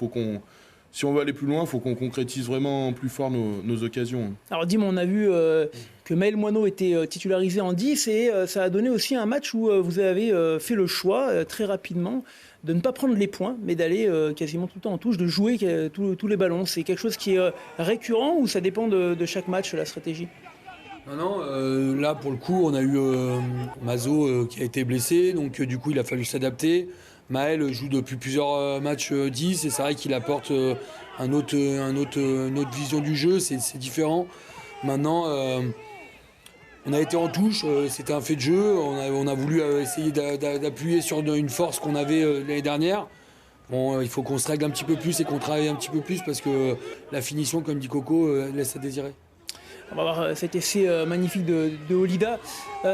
si on veut aller plus loin, il faut qu'on concrétise vraiment plus fort nos occasions. Alors Dim, on a vu que Maël Moineau était titularisé en 10 et ça a donné aussi un match où vous avez fait le choix très rapidement de ne pas prendre les points, mais d'aller quasiment tout le temps en touche, de jouer tous les ballons. C'est quelque chose qui est récurrent ou ça dépend de chaque match, la stratégie? Non, là pour le coup, on a eu Mazo qui a été blessé, donc du coup il a fallu s'adapter. Maël joue depuis plusieurs matchs 10 et c'est vrai qu'il apporte une autre vision du jeu, c'est différent. Maintenant, on a été en touche, c'était un fait de jeu, on a voulu essayer d'appuyer sur une force qu'on avait l'année dernière. Bon, il faut qu'on se règle un petit peu plus et qu'on travaille un petit peu plus parce que la finition, comme dit Coco, laisse à désirer. On va voir cet essai magnifique de Olida. Il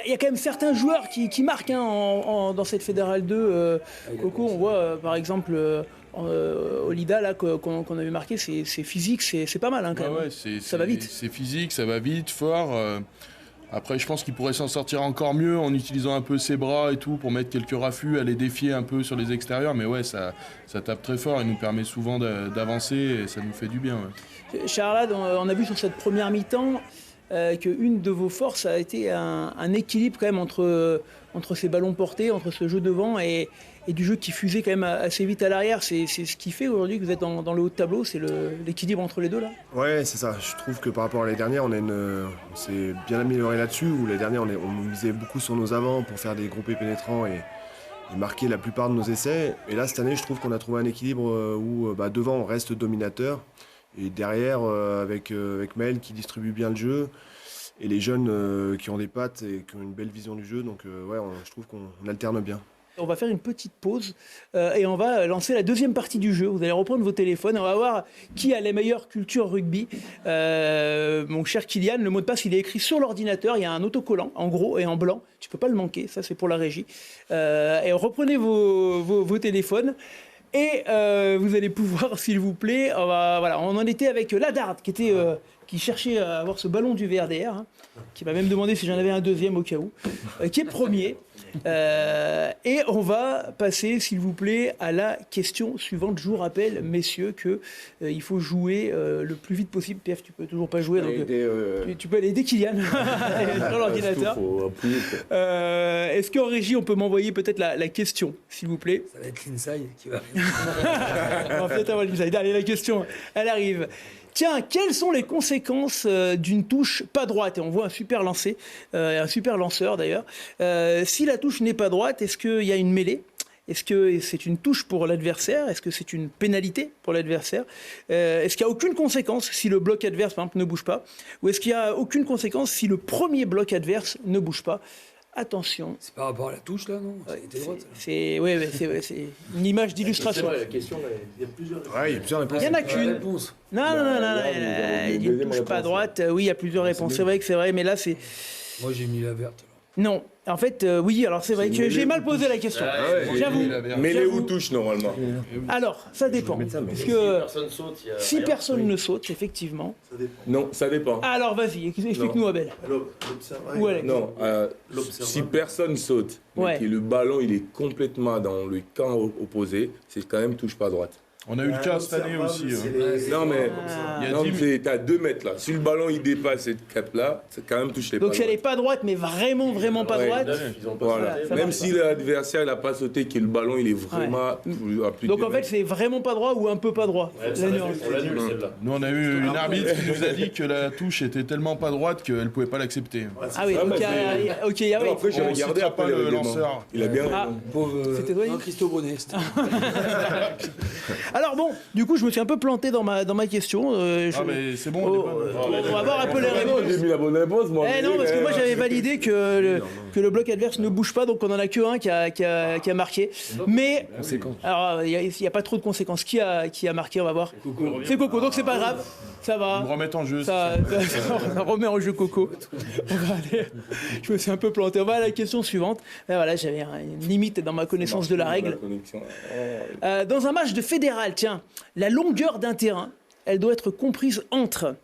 y a quand même certains joueurs qui marquent dans cette Fédérale 2. Coco, on voit par exemple Olida là, qu'on avait marqué, c'est physique, c'est pas mal quand même. Ouais, ça va vite. C'est physique, ça va vite, fort. Après, je pense qu'il pourrait s'en sortir encore mieux en utilisant un peu ses bras et tout pour mettre quelques raffus, aller défier un peu sur les extérieurs. Mais ouais, ça tape très fort. Il nous permet souvent d'avancer et ça nous fait du bien. Ouais. Charles, on a vu sur cette première mi-temps qu'une de vos forces a été un équilibre quand même entre ces ballons portés, entre ce jeu devant et du jeu qui fusait quand même assez vite à l'arrière. C'est ce qui fait aujourd'hui que vous êtes dans le haut de tableau, c'est l'équilibre entre les deux là? Ouais, c'est ça. Je trouve que par rapport à l'année dernière, on s'est bien amélioré là-dessus. Où l'année dernière, on misait beaucoup sur nos avants pour faire des groupés pénétrants et marquer la plupart de nos essais. Et là, cette année, je trouve qu'on a trouvé un équilibre où devant, on reste dominateur. Et derrière, avec Maël qui distribue bien le jeu. Et les jeunes qui ont des pattes et qui ont une belle vision du jeu. Donc je trouve qu'on alterne bien. On va faire une petite pause et on va lancer la deuxième partie du jeu. Vous allez reprendre vos téléphones. On va voir qui a les meilleures cultures rugby. Mon cher Kylian, le mot de passe, il est écrit sur l'ordinateur. Il y a un autocollant en gros et en blanc. Tu ne peux pas le manquer. Ça, c'est pour la régie. Et reprenez vos téléphones. Et vous allez pouvoir, s'il vous plaît, on en était avec Ladarde qui cherchait à avoir ce ballon du VRDR, qui m'a même demandé si j'en avais un deuxième au cas où, qui est premier. Et on va passer, s'il vous plaît, à la question suivante. Je vous rappelle, messieurs, qu'il faut jouer le plus vite possible. PF, tu peux toujours pas jouer, donc tu peux aller aider Kylian sur l'ordinateur. Est-ce qu'en régie, on peut m'envoyer peut-être la question, s'il vous plaît? Ça va être l'Inside qui va on va peut-être avoir l'Inside. Allez, la question, elle arrive. Tiens, quelles sont les conséquences d'une touche pas droite? Et on voit un super lancé, un super lanceur d'ailleurs. Si la touche n'est pas droite, est-ce qu'il y a une mêlée? Est-ce que c'est une touche pour l'adversaire? Est-ce que c'est une pénalité pour l'adversaire? Est-ce qu'il n'y a aucune conséquence si le bloc adverse, par exemple, ne bouge pas? Ou est-ce qu'il n'y a aucune conséquence si le premier bloc adverse ne bouge pas? Attention. C'est par rapport à la touche là, non? C'est une image d'illustration. C'est vrai, la question, il y a plusieurs réponses. Ouais, il y a plusieurs réponses. Il n'y en a qu'une. Non. Il ne touche pas à droite. Oui, il y a plusieurs réponses. C'est vrai que c'est vrai, mais là, c'est. Moi, j'ai mis la verte. Non. En fait, oui, alors c'est vrai que j'ai mal posé la question. J'avoue. Mêlée ou touche, normalement? Alors, ça dépend. Puisque si personne ne saute, effectivement. Non, ça dépend. Alors, vas-y, explique-nous, Abel. Ou Alex. Non, si personne saute, mais que le ballon il est complètement dans le camp opposé, c'est quand même touche pas droite. On a eu le cas cette année aussi. Non, mais Il y a 10 t'es à 2 mètres là. Si le ballon il dépasse cette cap-là, c'est quand même touche les Donc pas si elle n'est pas droite, mais vraiment, vraiment pas Ouais. droite. Voilà. Ça Même marche si l'adversaire n'a pas sauté, que le ballon il est vraiment à plus de Donc 2 en fait, mètres. c'est vraiment pas droit ou un peu pas droit. La nuance. On l'annule celle-là. Nous, on a eu une arbitre qui nous a dit que la touche était tellement pas droite qu'elle ne pouvait pas l'accepter. Ah oui, ok, ok, ah oui. Après, j'ai On regardé citera après pas le le lanceur. Il a bien Ah. raison. Pauvre C'était toi, Yves Christophe Bonnet. Alors bon, du coup, je me suis un peu planté dans ma question. Ah, mais c'est bon, on est pas- On va voir un peu les Non, réponses. j'ai mis la bonne réponse, moi. Eh non, parce que moi j'avais validé que le bloc adverse ne bouge pas, donc on en a que un qui a marqué. Mais alors il y a pas trop de conséquences. Qui a marqué? On va voir. C'est Coco, donc c'est pas grave. Ça va. Ils me remettent en jeu. On remet en jeu Coco. On va aller. Je me suis un peu planté. On va à la question suivante. Et voilà, j'avais une limite dans ma connaissance de la règle. Dans un match de fédéral, tiens, la longueur d'un terrain, elle doit être comprise entre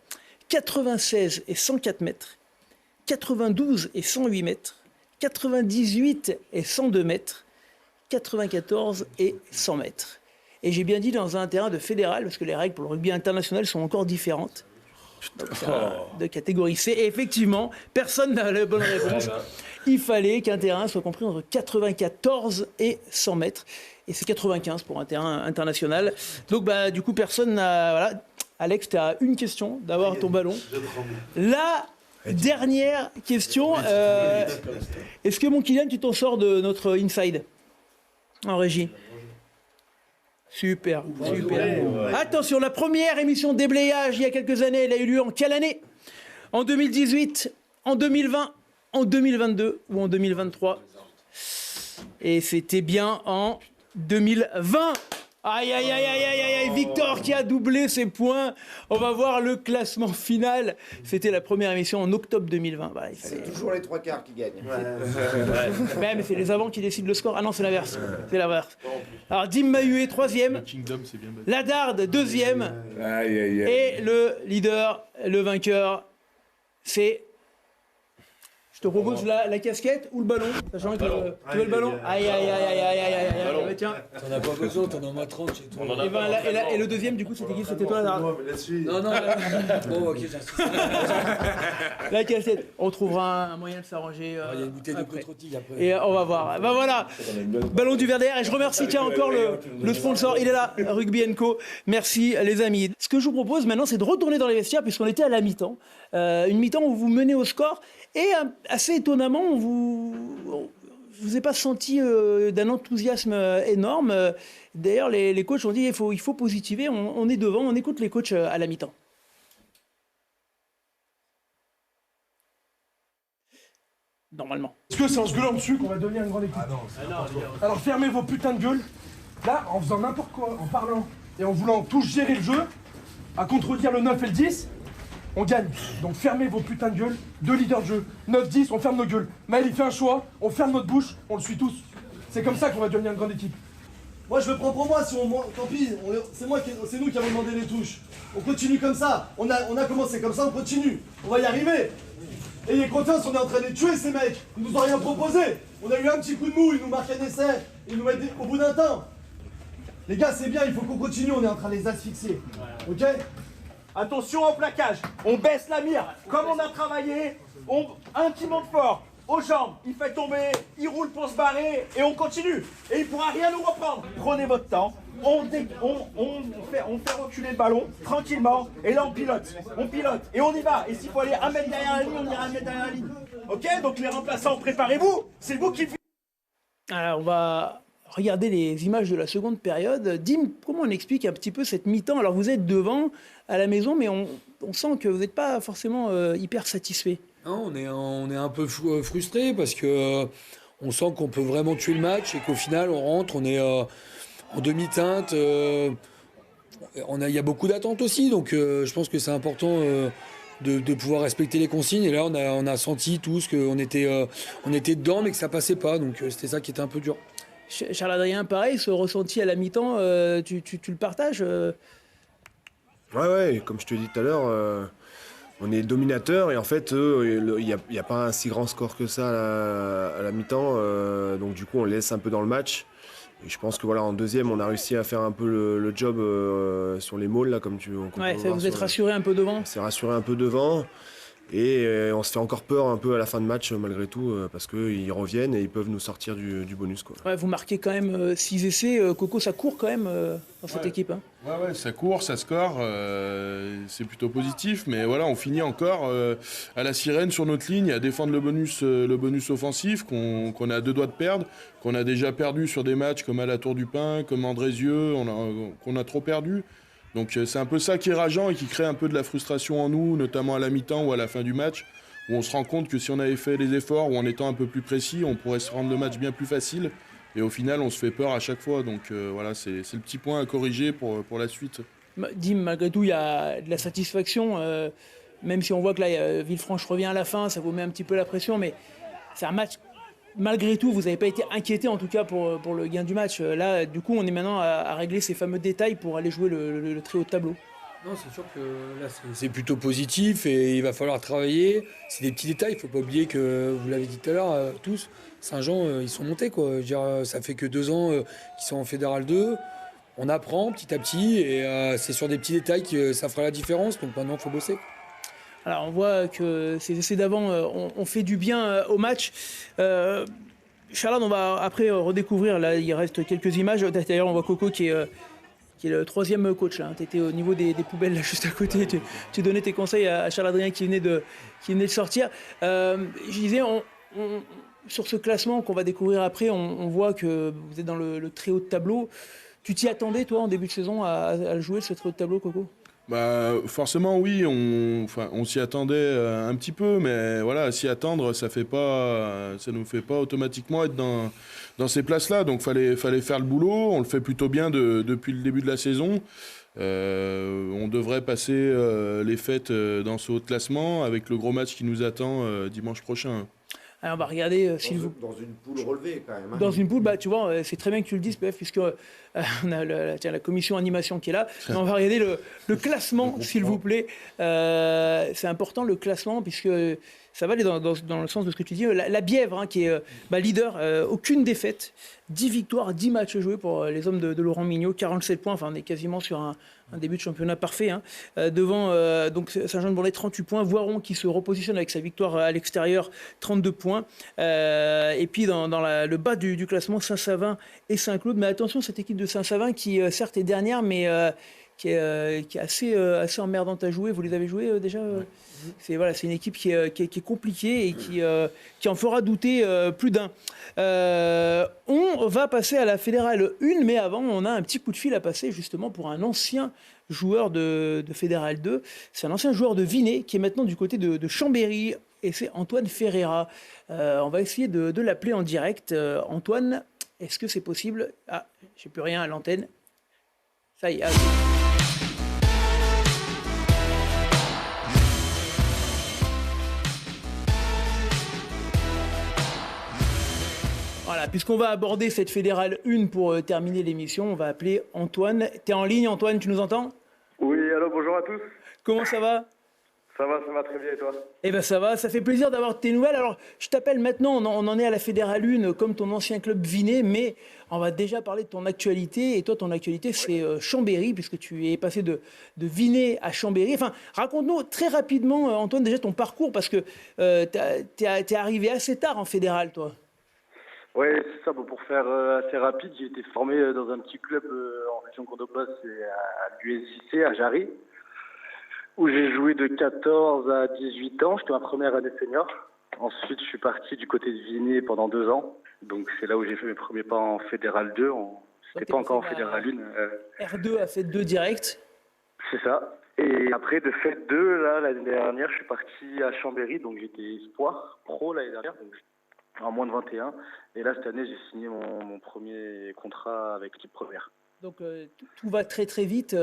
96 et 104 mètres, 92 et 108 mètres, 98 et 102 mètres, 94 et 100 mètres. Et j'ai bien dit dans un terrain de fédéral, parce que les règles pour le rugby international sont encore différentes. Donc, de catégorie C. Et effectivement, personne n'a la bonne réponse. Il fallait qu'un terrain soit compris entre 94 et 100 mètres. Et c'est 95 pour un terrain international. Donc, bah, du coup, personne n'a... Voilà. Alex, tu as une question d'avoir ton ballon. La dernière question. Est-ce que, mon Kylian, tu t'en sors de notre inside en régie? Super, super. Attention, la première émission de déblayage il y a quelques années, elle a eu lieu en quelle année? En 2018, en 2020, en 2022 ou en 2023? Et c'était bien en 2020. Aïe, aïe, aïe, aïe, aïe, aïe, Victor qui a doublé ses points. On va voir le classement final. C'était la première émission en octobre 2020. Voilà, C'est toujours les 3/4 qui gagnent. Ouais, mais c'est les avants qui décident le score. Ah non, c'est l'inverse. C'est l'inverse. Alors, Dim Mahué, troisième. Kingdom, c'est bien battu. Ladarde, deuxième. Aïe, aïe, aïe. Et le leader, le vainqueur, c'est... Je te propose la casquette ou le ballon, sachant que tu veux le ballon. Aïe, aïe, aïe, aïe, aïe, aïe, aïe, aïe, tiens. T'en as pas besoin, t'en as au moins 30 chez toi. Et le deuxième, du coup, c'était qui? C'était toi, là. Non, non, bon, ok, j'insiste. La cassette. On trouvera un moyen de s'arranger. Il y a une bouteille de Cotrotique après. Et on va voir. Ben voilà, ballon du Verder. Et je remercie tiens encore le sponsor. Il est là, Rugby & Co. Merci les amis. Ce que je vous propose maintenant, c'est de retourner dans les vestiaires puisqu'on était à la mi-temps. Une mi-temps où vous menez au score. Et assez étonnamment, je vous ai pas senti d'un enthousiasme énorme. D'ailleurs, les coachs ont dit il faut positiver. On est devant. On écoute les coachs à la mi-temps. Normalement. Est-ce que c'est en se gueulant dessus qu'on va devenir une grande équipe? Alors fermez vos putains de gueules. Là, en faisant n'importe quoi, en parlant et en voulant tous gérer le jeu, à contredire le 9 et le 10, on gagne. Donc fermez vos putains de gueules. Deux leaders de jeu. 9-10, on ferme nos gueules. Maël, il fait un choix, on ferme notre bouche, on le suit tous. C'est comme ça qu'on va devenir une grande équipe. Moi je me prends pour moi, si tant pis, c'est nous qui avons demandé les touches. On continue comme ça, on a commencé comme ça, on continue. On va y arriver. Ayez confiance, on est en train de les tuer ces mecs. Ils nous ont rien proposé. On a eu un petit coup de mou, ils nous marquent un essai, ils nous mettent au bout d'un temps. Les gars, c'est bien, il faut qu'on continue, on est en train de les asphyxier. Ok? Attention au plaquage, on baisse la mire, comme on a travaillé, un petit monte fort, aux jambes, il fait tomber, il roule pour se barrer, et on continue. Et il pourra rien nous reprendre. Prenez votre temps, on fait reculer le ballon, tranquillement, et là on pilote, et on y va. Et s'il faut aller 1 mètre derrière la ligne, on ira 1 mètre derrière la ligne. Ok? Donc les remplaçants, préparez-vous, c'est vous qui... Alors on va... Regardez les images de la seconde période. Dim, comment on explique un petit peu cette mi-temps? Alors vous êtes devant à la maison, mais on sent que vous n'êtes pas forcément hyper satisfait. Non, on est un peu frustré parce que on sent qu'on peut vraiment tuer le match et qu'au final on rentre, on est en demi-teinte. Il y a beaucoup d'attentes aussi, donc je pense que c'est important de pouvoir respecter les consignes. Et là, on a senti tous qu'on était dedans, mais que ça passait pas. Donc c'était ça qui était un peu dur. Charles-Adrien, pareil, ce ressenti à la mi-temps, tu le partages Ouais, comme je te l'ai dit tout à l'heure, on est dominateur et en fait, il n'y a pas un si grand score que ça à la mi-temps. Donc du coup, on laisse un peu dans le match. Et je pense que voilà, en deuxième, on a réussi à faire un peu le job sur les mauls, là, comme Ouais, ça vous êtes rassuré un peu devant? On s'est rassuré un peu devant. Et on se fait encore peur un peu à la fin de match, malgré tout, parce qu'ils reviennent et ils peuvent nous sortir du bonus, quoi. Ouais, vous marquez quand même 6 essais. Coco, ça court quand même dans cette équipe. Hein. Ouais, ça court, ça score, c'est plutôt positif, mais voilà, on finit encore à la sirène sur notre ligne à défendre le bonus offensif qu'on a à 2 doigts de perdre, qu'on a déjà perdu sur des matchs comme à la Tour du Pin, comme Andrézieux, qu'on a trop perdu. Donc c'est un peu ça qui est rageant et qui crée un peu de la frustration en nous, notamment à la mi-temps ou à la fin du match, où on se rend compte que si on avait fait les efforts ou en étant un peu plus précis, on pourrait se rendre le match bien plus facile. Et au final, on se fait peur à chaque fois. Donc voilà, c'est le petit point à corriger pour la suite. Dim, malgré tout, il y a de la satisfaction, même si on voit que là, Villefranche revient à la fin, ça vous met un petit peu la pression, mais c'est un match... Malgré tout, vous n'avez pas été inquiété, en tout cas, pour le gain du match. Là, du coup, on est maintenant à régler ces fameux détails pour aller jouer le très haut de tableau. Non, c'est sûr que là, c'est plutôt positif et il va falloir travailler. C'est des petits détails. Il ne faut pas oublier que, vous l'avez dit tout à l'heure, tous, Saint-Jean, ils sont montés, quoi. Je veux dire, ça fait que 2 ans qu'ils sont en Fédéral 2. On apprend petit à petit et c'est sur des petits détails que ça fera la différence. Donc maintenant, il faut bosser. Alors on voit que ces essais d'avant ont fait du bien au match. Charlotte, on va après redécouvrir, là il reste quelques images. D'ailleurs on voit Coco qui est le 3e coach. Tu étais au niveau des poubelles là, juste à côté. Tu donnais tes conseils à Charles Adrien qui venait de sortir. Je disais, sur ce classement qu'on va découvrir après, on voit que vous êtes dans le très haut de tableau. Tu t'y attendais toi en début de saison à jouer ce très haut de tableau, Coco? Bah, forcément oui, on s'y attendait un petit peu, mais voilà, s'y attendre, ça nous fait pas automatiquement être dans ces places-là. Donc fallait faire le boulot. On le fait plutôt bien depuis le début de la saison. On devrait passer les fêtes dans ce haut de classement avec le gros match qui nous attend dimanche prochain. Alors on va regarder dans une poule relevée quand même. Hein. Dans une poule, tu vois, c'est très bien que tu le dises, PF, puisque on a la commission animation qui est là. On va regarder le classement, s'il vous plaît. C'est important le classement, puisque ça va aller dans le sens de ce que tu dis. La Bièvre, qui est leader, aucune défaite, 10 victoires, 10 matchs joués pour les hommes de Laurent Mignot, 47 points. Enfin, on est quasiment sur un début de championnat parfait. Devant donc Saint-Jean-de-Bourlay, 38 points. Voiron qui se repositionne avec sa victoire à l'extérieur, 32 points. Et puis dans le bas du classement, Saint-Savin et Saint-Claude. Mais attention, cette équipe de Saint-Savin qui certes est dernière, mais qui est assez emmerdante à jouer. Vous les avez joués déjà C'est une équipe qui est compliquée et qui en fera douter plus d'un. On va passer à la Fédérale 1, mais avant, on a un petit coup de fil à passer justement pour un ancien joueur de Fédérale 2. C'est un ancien joueur de Vinay qui est maintenant du côté de Chambéry, et c'est Antoine Ferreira. On va essayer de l'appeler en direct. Antoine, est-ce que c'est possible? Ah, j'ai plus rien à l'antenne. Ça y est. Voilà, puisqu'on va aborder cette Fédérale 1 pour terminer l'émission, on va appeler Antoine. T'es en ligne, Antoine, tu nous entends? Oui, allô, bonjour à tous. Comment ça va? Ça va très bien et toi? Eh ben ça va, ça fait plaisir d'avoir tes nouvelles. Alors, je t'appelle maintenant, on en est à la Fédérale 1 comme ton ancien club Vinay, mais on va déjà parler de ton actualité. Et toi, ton actualité, c'est Chambéry, puisque tu es passé de Vinay à Chambéry. Enfin, raconte-nous très rapidement, Antoine, déjà ton parcours, parce que t'es arrivé assez tard en Fédérale, toi. Oui, c'est ça. Bon, pour faire assez rapide, j'ai été formé dans un petit club en région Grand-Ouest, c'est à l'USJC, à Jarry, où j'ai joué de 14 à 18 ans. J'étais ma première année senior. Ensuite, je suis parti du côté de Vinay pendant 2 ans. Donc, c'est là où j'ai fait mes premiers pas en Fédéral 2. C'était pas encore en Fédéral 1. R2 a fait 2 direct. C'est ça. Et après, de fait 2, là, l'année dernière, je suis parti à Chambéry. Donc, j'étais espoir pro l'année dernière, donc en moins de 21. Et là, cette année, j'ai signé mon premier contrat avec l'équipe première. Donc tout va très très vite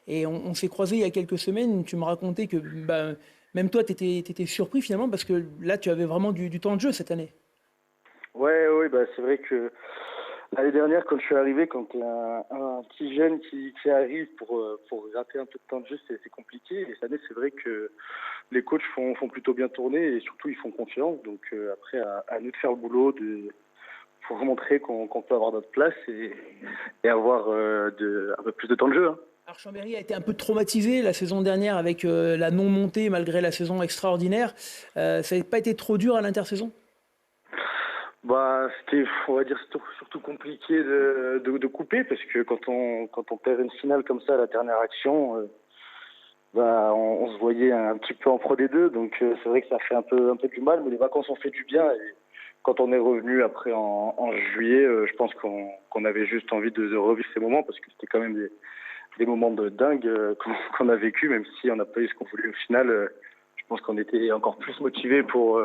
et on s'est croisés il y a quelques semaines. Tu me racontais que même toi, tu étais surpris finalement parce que là, tu avais vraiment du temps de jeu cette année. Oui, c'est vrai que l'année dernière, quand je suis arrivé, quand tu es un petit jeune qui arrive pour gratter un peu de temps de jeu, c'est compliqué. Et cette année, c'est vrai que les coachs font plutôt bien tourner et surtout, ils font confiance. Donc après, à nous de faire le boulot, de pour montrer qu'on peut avoir notre place et avoir un peu plus de temps de jeu. Hein. Alors Chambéry a été un peu traumatisé la saison dernière avec la non-montée malgré la saison extraordinaire. Ça n'a pas été trop dur à l'intersaison? C'était, on va dire, surtout compliqué de couper parce que quand on perd une finale comme ça à la dernière action, on se voyait un petit peu en Pro D2, donc c'est vrai que ça fait un peu du mal, mais les vacances ont fait du bien. Et quand on est revenu après en juillet, je pense qu'on avait juste envie de revivre ces moments parce que c'était quand même des moments de dingue qu'on a vécu, même si on n'a pas eu ce qu'on voulait au final. Je pense qu'on était encore plus motivés pour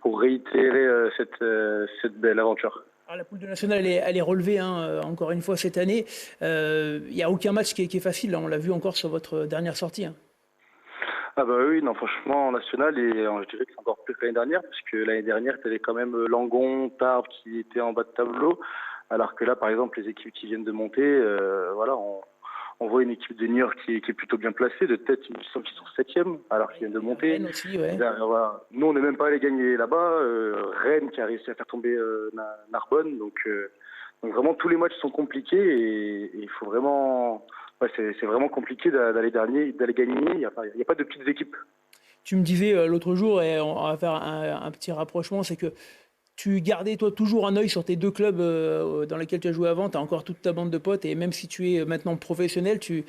réitérer cette belle aventure. Alors, la poule de nationale, elle est relevée encore une fois cette année. Il n'y a aucun match qui est facile, là. On l'a vu encore sur votre dernière sortie. Hein. Ah oui, non, franchement, en national, et je dirais que c'est encore plus que l'année dernière, parce que l'année dernière, tu avais quand même Langon, Tarbes qui étaient en bas de tableau, alors que là, par exemple, les équipes qui viennent de monter, on voit une équipe de New York qui est plutôt bien placée. De tête, il me semble qu'ils sont 7e, alors qu'ils viennent de monter. Rennes aussi, ouais. Nous, on n'est même pas allé gagner là-bas. Rennes qui a réussi à faire tomber Narbonne. Donc vraiment, tous les matchs sont compliqués et il faut vraiment... Ouais, c'est vraiment compliqué d'aller gagner. Il n'y a pas de petites équipes. Tu me disais l'autre jour, et on va faire un petit rapprochement, c'est que tu gardais toi toujours un œil sur tes deux clubs dans lesquels tu as joué avant. Tu as encore toute ta bande de potes et même si tu es maintenant professionnel, tu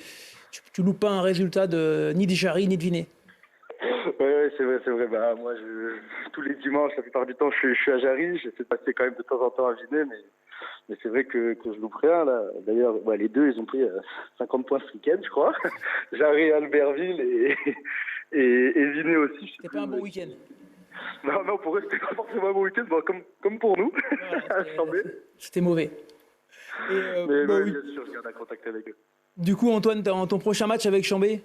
loupes pas un résultat ni de Jarry ni de Vinay. Ouais, c'est vrai. Moi, tous les dimanches, la plupart du temps, je suis à Jarry. J'essaie de passer quand même de temps en temps à Vinay, mais c'est vrai que je loupe rien. Là. D'ailleurs, les deux, ils ont pris 50 points ce week-end, je crois. Jarry, Albertville et Vinay aussi. C'était pas un bon week-end. Non, pour eux, c'était pas forcément un bon week-end, comme pour nous, à Chambé. C'était mauvais. Mais oui, bien sûr, je garde un contact avec eux. Du coup, Antoine, ton prochain match avec Chambé?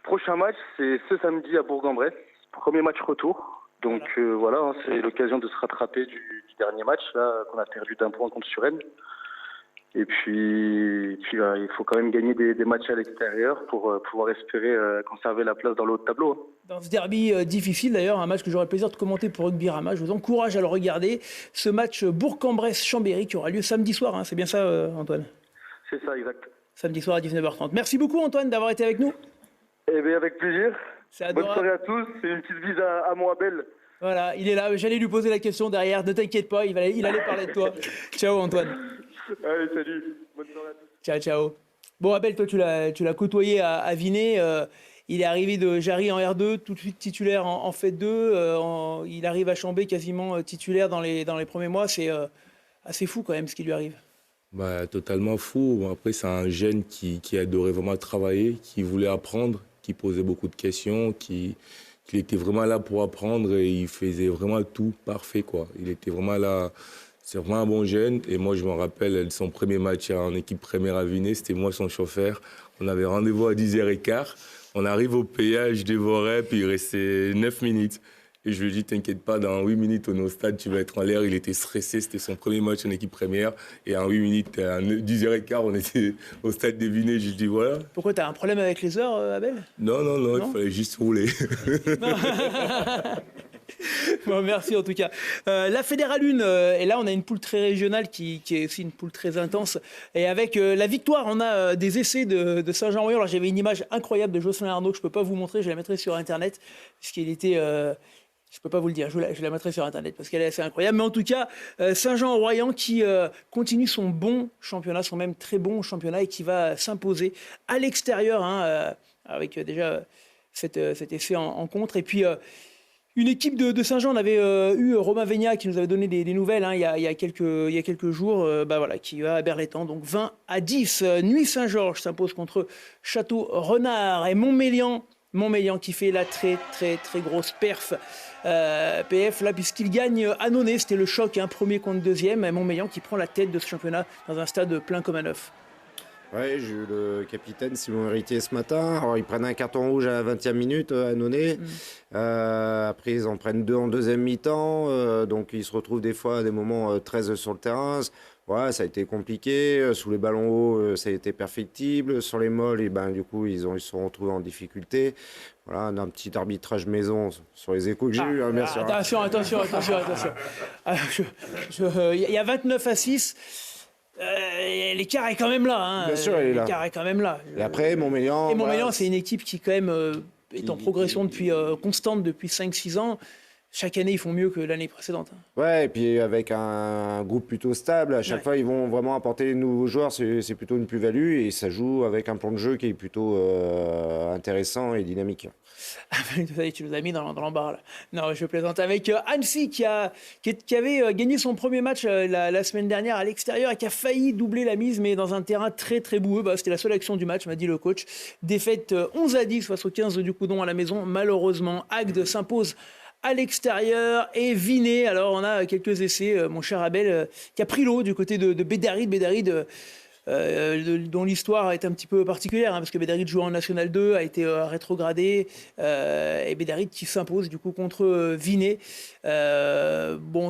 Prochain match, c'est ce samedi à Bourg-en-Bresse. Premier match retour. Donc voilà, c'est l'occasion de se rattraper du dernier match là qu'on a perdu d'1 point contre Suresnes. Et puis il faut quand même gagner des matchs à l'extérieur pour pouvoir espérer conserver la place dans le haut de tableau. Hein. Dans ce derby difficile d'ailleurs, un match que j'aurai le plaisir de commenter pour Rugby Rama, je vous encourage à le regarder. Ce match Bourg-en-Bresse-Chambéry qui aura lieu samedi soir, hein. C'est bien ça Antoine? C'est ça, exact. Samedi soir à 19h30. Merci beaucoup Antoine d'avoir été avec nous. Eh bien avec plaisir. C'est bonne soirée à tous, c'est une petite bise à mon Abel. Voilà, il est là, j'allais lui poser la question derrière, ne t'inquiète pas, il allait parler de toi. Ciao Antoine. Allez, salut, bonne soirée à tous. Ciao. Bon Abel, toi tu l'as côtoyé à Vinay, il est arrivé de Jarry en R2, tout de suite titulaire en Fait 2, il arrive à Chambé quasiment titulaire dans les premiers mois, c'est assez fou quand même ce qui lui arrive. Totalement fou, après c'est un jeune qui adorait vraiment travailler, qui voulait apprendre, qui posait beaucoup de questions, qui était vraiment là pour apprendre et il faisait vraiment tout parfait, quoi. Il était vraiment là, c'est vraiment un bon jeune. Et moi, je me rappelle, son premier match en équipe première à Vinay, c'était moi son chauffeur. On avait rendez-vous à 10h15. On arrive au péage des Vorets, puis il restait 9 minutes. Et je lui dis, t'inquiète pas, dans 8 minutes, on est au stade, tu vas être en l'air. Il était stressé, c'était son premier match en équipe première. Et en 8 minutes, à 10h15, on était au stade des Vinay. Je lui dis, voilà. Pourquoi, t'as un problème avec les heures, Abel? Non, il fallait juste rouler. Bon, merci en tout cas. La Fédérale 1, et là on a une poule très régionale qui est aussi une poule très intense. Et avec la victoire, on a des essais de Saint-Jean-Royan. Alors j'avais une image incroyable de Jocelyn Arnaud que je ne peux pas vous montrer, je la mettrai sur Internet, puisqu'il était... je ne peux pas vous le dire, je la mettrai sur Internet parce qu'elle est assez incroyable. Mais en tout cas, Saint-Jean-Royan qui continue son bon championnat, son même très bon championnat et qui va s'imposer à l'extérieur avec déjà cet essai en contre. Et puis... une équipe de Saint-Jean, on avait eu Romain Végnat qui nous avait donné des nouvelles il y a quelques jours, qui va à Berlétan, donc 20-10. Nuit Saint-Georges s'impose contre Château-Renard et Montmélian qui fait la très très très grosse perf PF là puisqu'il gagne Annonay, c'était le choc, premier contre deuxième, et Montmélian qui prend la tête de ce championnat dans un stade plein comme un œuf. Ouais, j'ai eu le capitaine Simon Héritier ce matin. Alors, ils prennent un carton rouge à la 20e minute à Annonay. Après, ils en prennent 2 en deuxième mi-temps. Donc, ils se retrouvent des fois à des moments 13 sur le terrain. Ouais, ça a été compliqué. Sous les ballons hauts, ça a été perfectible. Sur les molles, et du coup, ils se sont retrouvés en difficulté. Voilà, un petit arbitrage maison sur les échos que j'ai eu, bien sûr. Attention. Il y a 29-6. L'écart est quand même là. Hein. Bien sûr, il est là. L'écart est quand même là. Et après, Montmélian. Et Montmélian, c'est une équipe qui, quand même, est en progression constante depuis 5-6 ans. Chaque année, ils font mieux que l'année précédente. Ouais, et puis avec un groupe plutôt stable, à chaque fois, ils vont vraiment apporter les nouveaux joueurs. C'est plutôt une plus-value et ça joue avec un plan de jeu qui est plutôt intéressant et dynamique. Tu nous as mis dans l'embarras là. Non, je plaisante. Avec Annecy qui avait gagné son premier match la semaine dernière à l'extérieur et qui a failli doubler la mise, mais dans un terrain très très boueux. C'était la seule action du match, m'a dit le coach. Défaite 11-10 face aux 15 du Coudon à la maison. Malheureusement, Agde s'impose à l'extérieur et Vinet. Alors on a quelques essais, mon cher Abel, qui a pris l'eau du côté de Bédaride. Bédaride dont l'histoire est un petit peu particulière, parce que Bédaride joue en National 2, a été rétrogradé, et Bédaride qui s'impose du coup contre Vinet.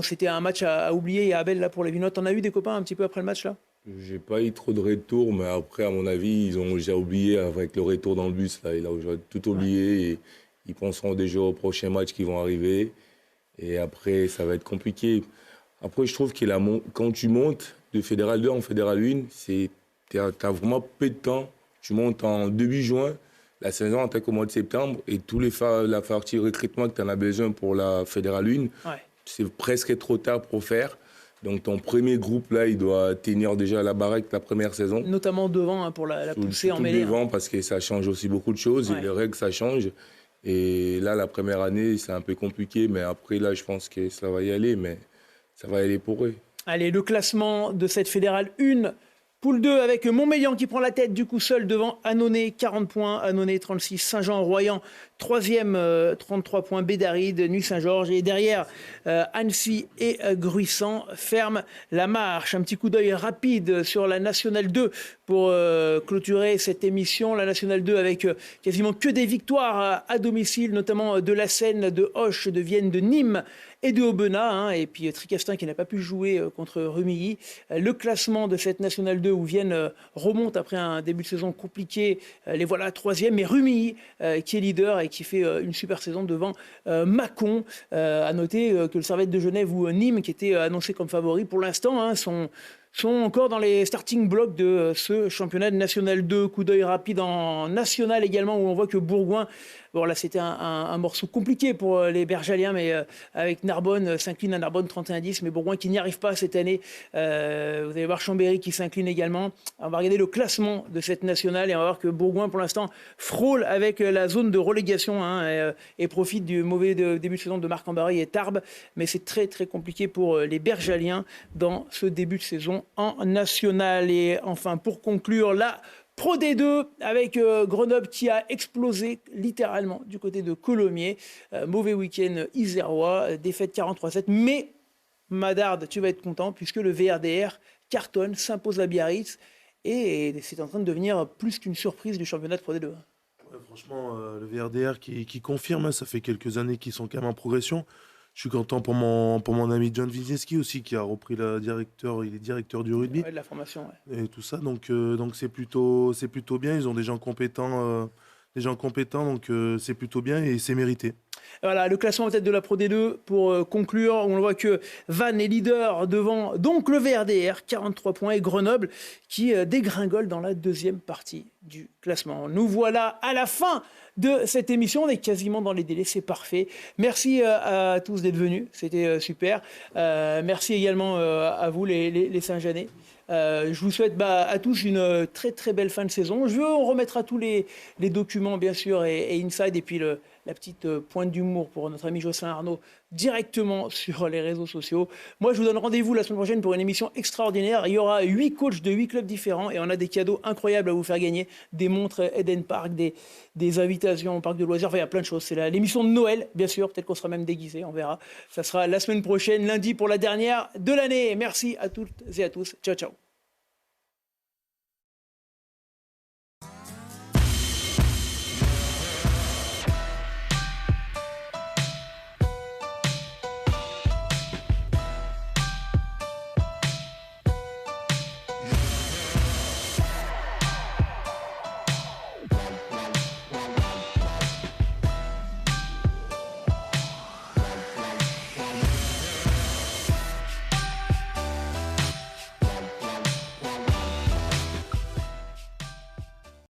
C'était un match à oublier, et Abel là pour les Vinotes. T'en as eu des copains un petit peu après le match là? J'ai pas eu trop de retours, mais après à mon avis ils ont déjà oublié avec le retour dans le bus là, il a tout oublié et ils penseront déjà aux prochains matchs qui vont arriver et après ça va être compliqué. Après je trouve que quand tu montes de Fédéral 2 en Fédéral 1, t'as vraiment peu de temps. Tu montes en début juin, la saison attaque au mois de septembre et tous la partie recrutement que tu en as besoin pour la Fédéral 1, c'est presque trop tard pour faire. Donc ton premier groupe là, il doit tenir déjà la baraque la première saison. Notamment devant pour la poussée en mêlée. Devant parce que ça change aussi beaucoup de choses et les règles ça change. Et là la première année c'est un peu compliqué, mais après là je pense que ça va y aller, mais ça va y aller pour eux. Allez, le classement de cette Fédérale 1, poule 2 avec Montmélian qui prend la tête du coup seul devant Annonay, 40 points, Annonay 36, Saint-Jean-Royan 3e, 33 points, Bédaride, Nuit-Saint-Georges et derrière Annecy et Gruissant ferment la marche. Un petit coup d'œil rapide sur la Nationale 2 pour clôturer cette émission. La Nationale 2 avec quasiment que des victoires à domicile, notamment de la Seine, de Auch, de Vienne, de Nîmes et de Aubenas, et puis Tricastin qui n'a pas pu jouer contre Rumilly. Le classement de cette Nationale 2 où Vienne remonte après un début de saison compliqué, les voilà 3e, mais Rumilly qui est leader et qui fait une super saison devant Mâcon. À noter que le Servette de Genève ou Nîmes, qui était annoncé comme favori pour l'instant, sont encore dans les starting blocks de ce championnat de National 2. Coup d'œil rapide en National également, où on voit que Bourgoin, bon là c'était un morceau compliqué pour les Bergaliens, mais avec Narbonne, s'incline à Narbonne 31-10, mais Bourgoin qui n'y arrive pas cette année. Vous allez voir Chambéry qui s'incline également. On va regarder le classement de cette nationale et on va voir que Bourgoin pour l'instant frôle avec la zone de relégation et profite du mauvais début de saison de Marc-en-Barry et Tarbes, mais c'est très très compliqué pour les Bergaliens dans ce début de saison en national. Et enfin pour conclure, la Pro D2 avec Grenoble qui a explosé littéralement du côté de Colomiers. Mauvais week-end isérois, défaite 43-7. Mais Madard, tu vas être content puisque le VRDR cartonne, s'impose à Biarritz et c'est en train de devenir plus qu'une surprise du championnat de Pro D2. Ouais, franchement, le VRDR qui confirme, ça fait quelques années qu'ils sont quand même en progression. Je suis content pour mon ami John Wisniewski aussi qui a repris il est directeur du rugby. Ouais, de la formation, et tout ça, donc c'est plutôt bien. Ils ont des gens compétents, donc c'est plutôt bien et c'est mérité. Voilà, le classement peut-être de la Pro D2 pour conclure. On voit que Vannes est leader devant donc le VRDR, 43 points, et Grenoble qui dégringole dans la deuxième partie du classement. Nous voilà à la fin de cette émission. On est quasiment dans les délais, c'est parfait. Merci à tous d'être venus, c'était super. Merci également à vous les Saint-Jeanais. Je vous souhaite à tous une très très belle fin de saison. On remettra tous les documents bien sûr et Inside et puis la petite pointe d'humour pour notre ami Jocelyn Arnaud directement sur les réseaux sociaux. Moi je vous donne rendez-vous la semaine prochaine pour une émission extraordinaire. Il y aura 8 coachs de 8 clubs différents et on a des cadeaux incroyables à vous faire gagner. Des montres Eden Park, des invitations au parc de loisirs, enfin il y a plein de choses. C'est l'émission de Noël bien sûr, peut-être qu'on sera même déguisé, on verra. Ça sera la semaine prochaine, lundi pour la dernière de l'année. Merci à toutes et à tous. Ciao ciao.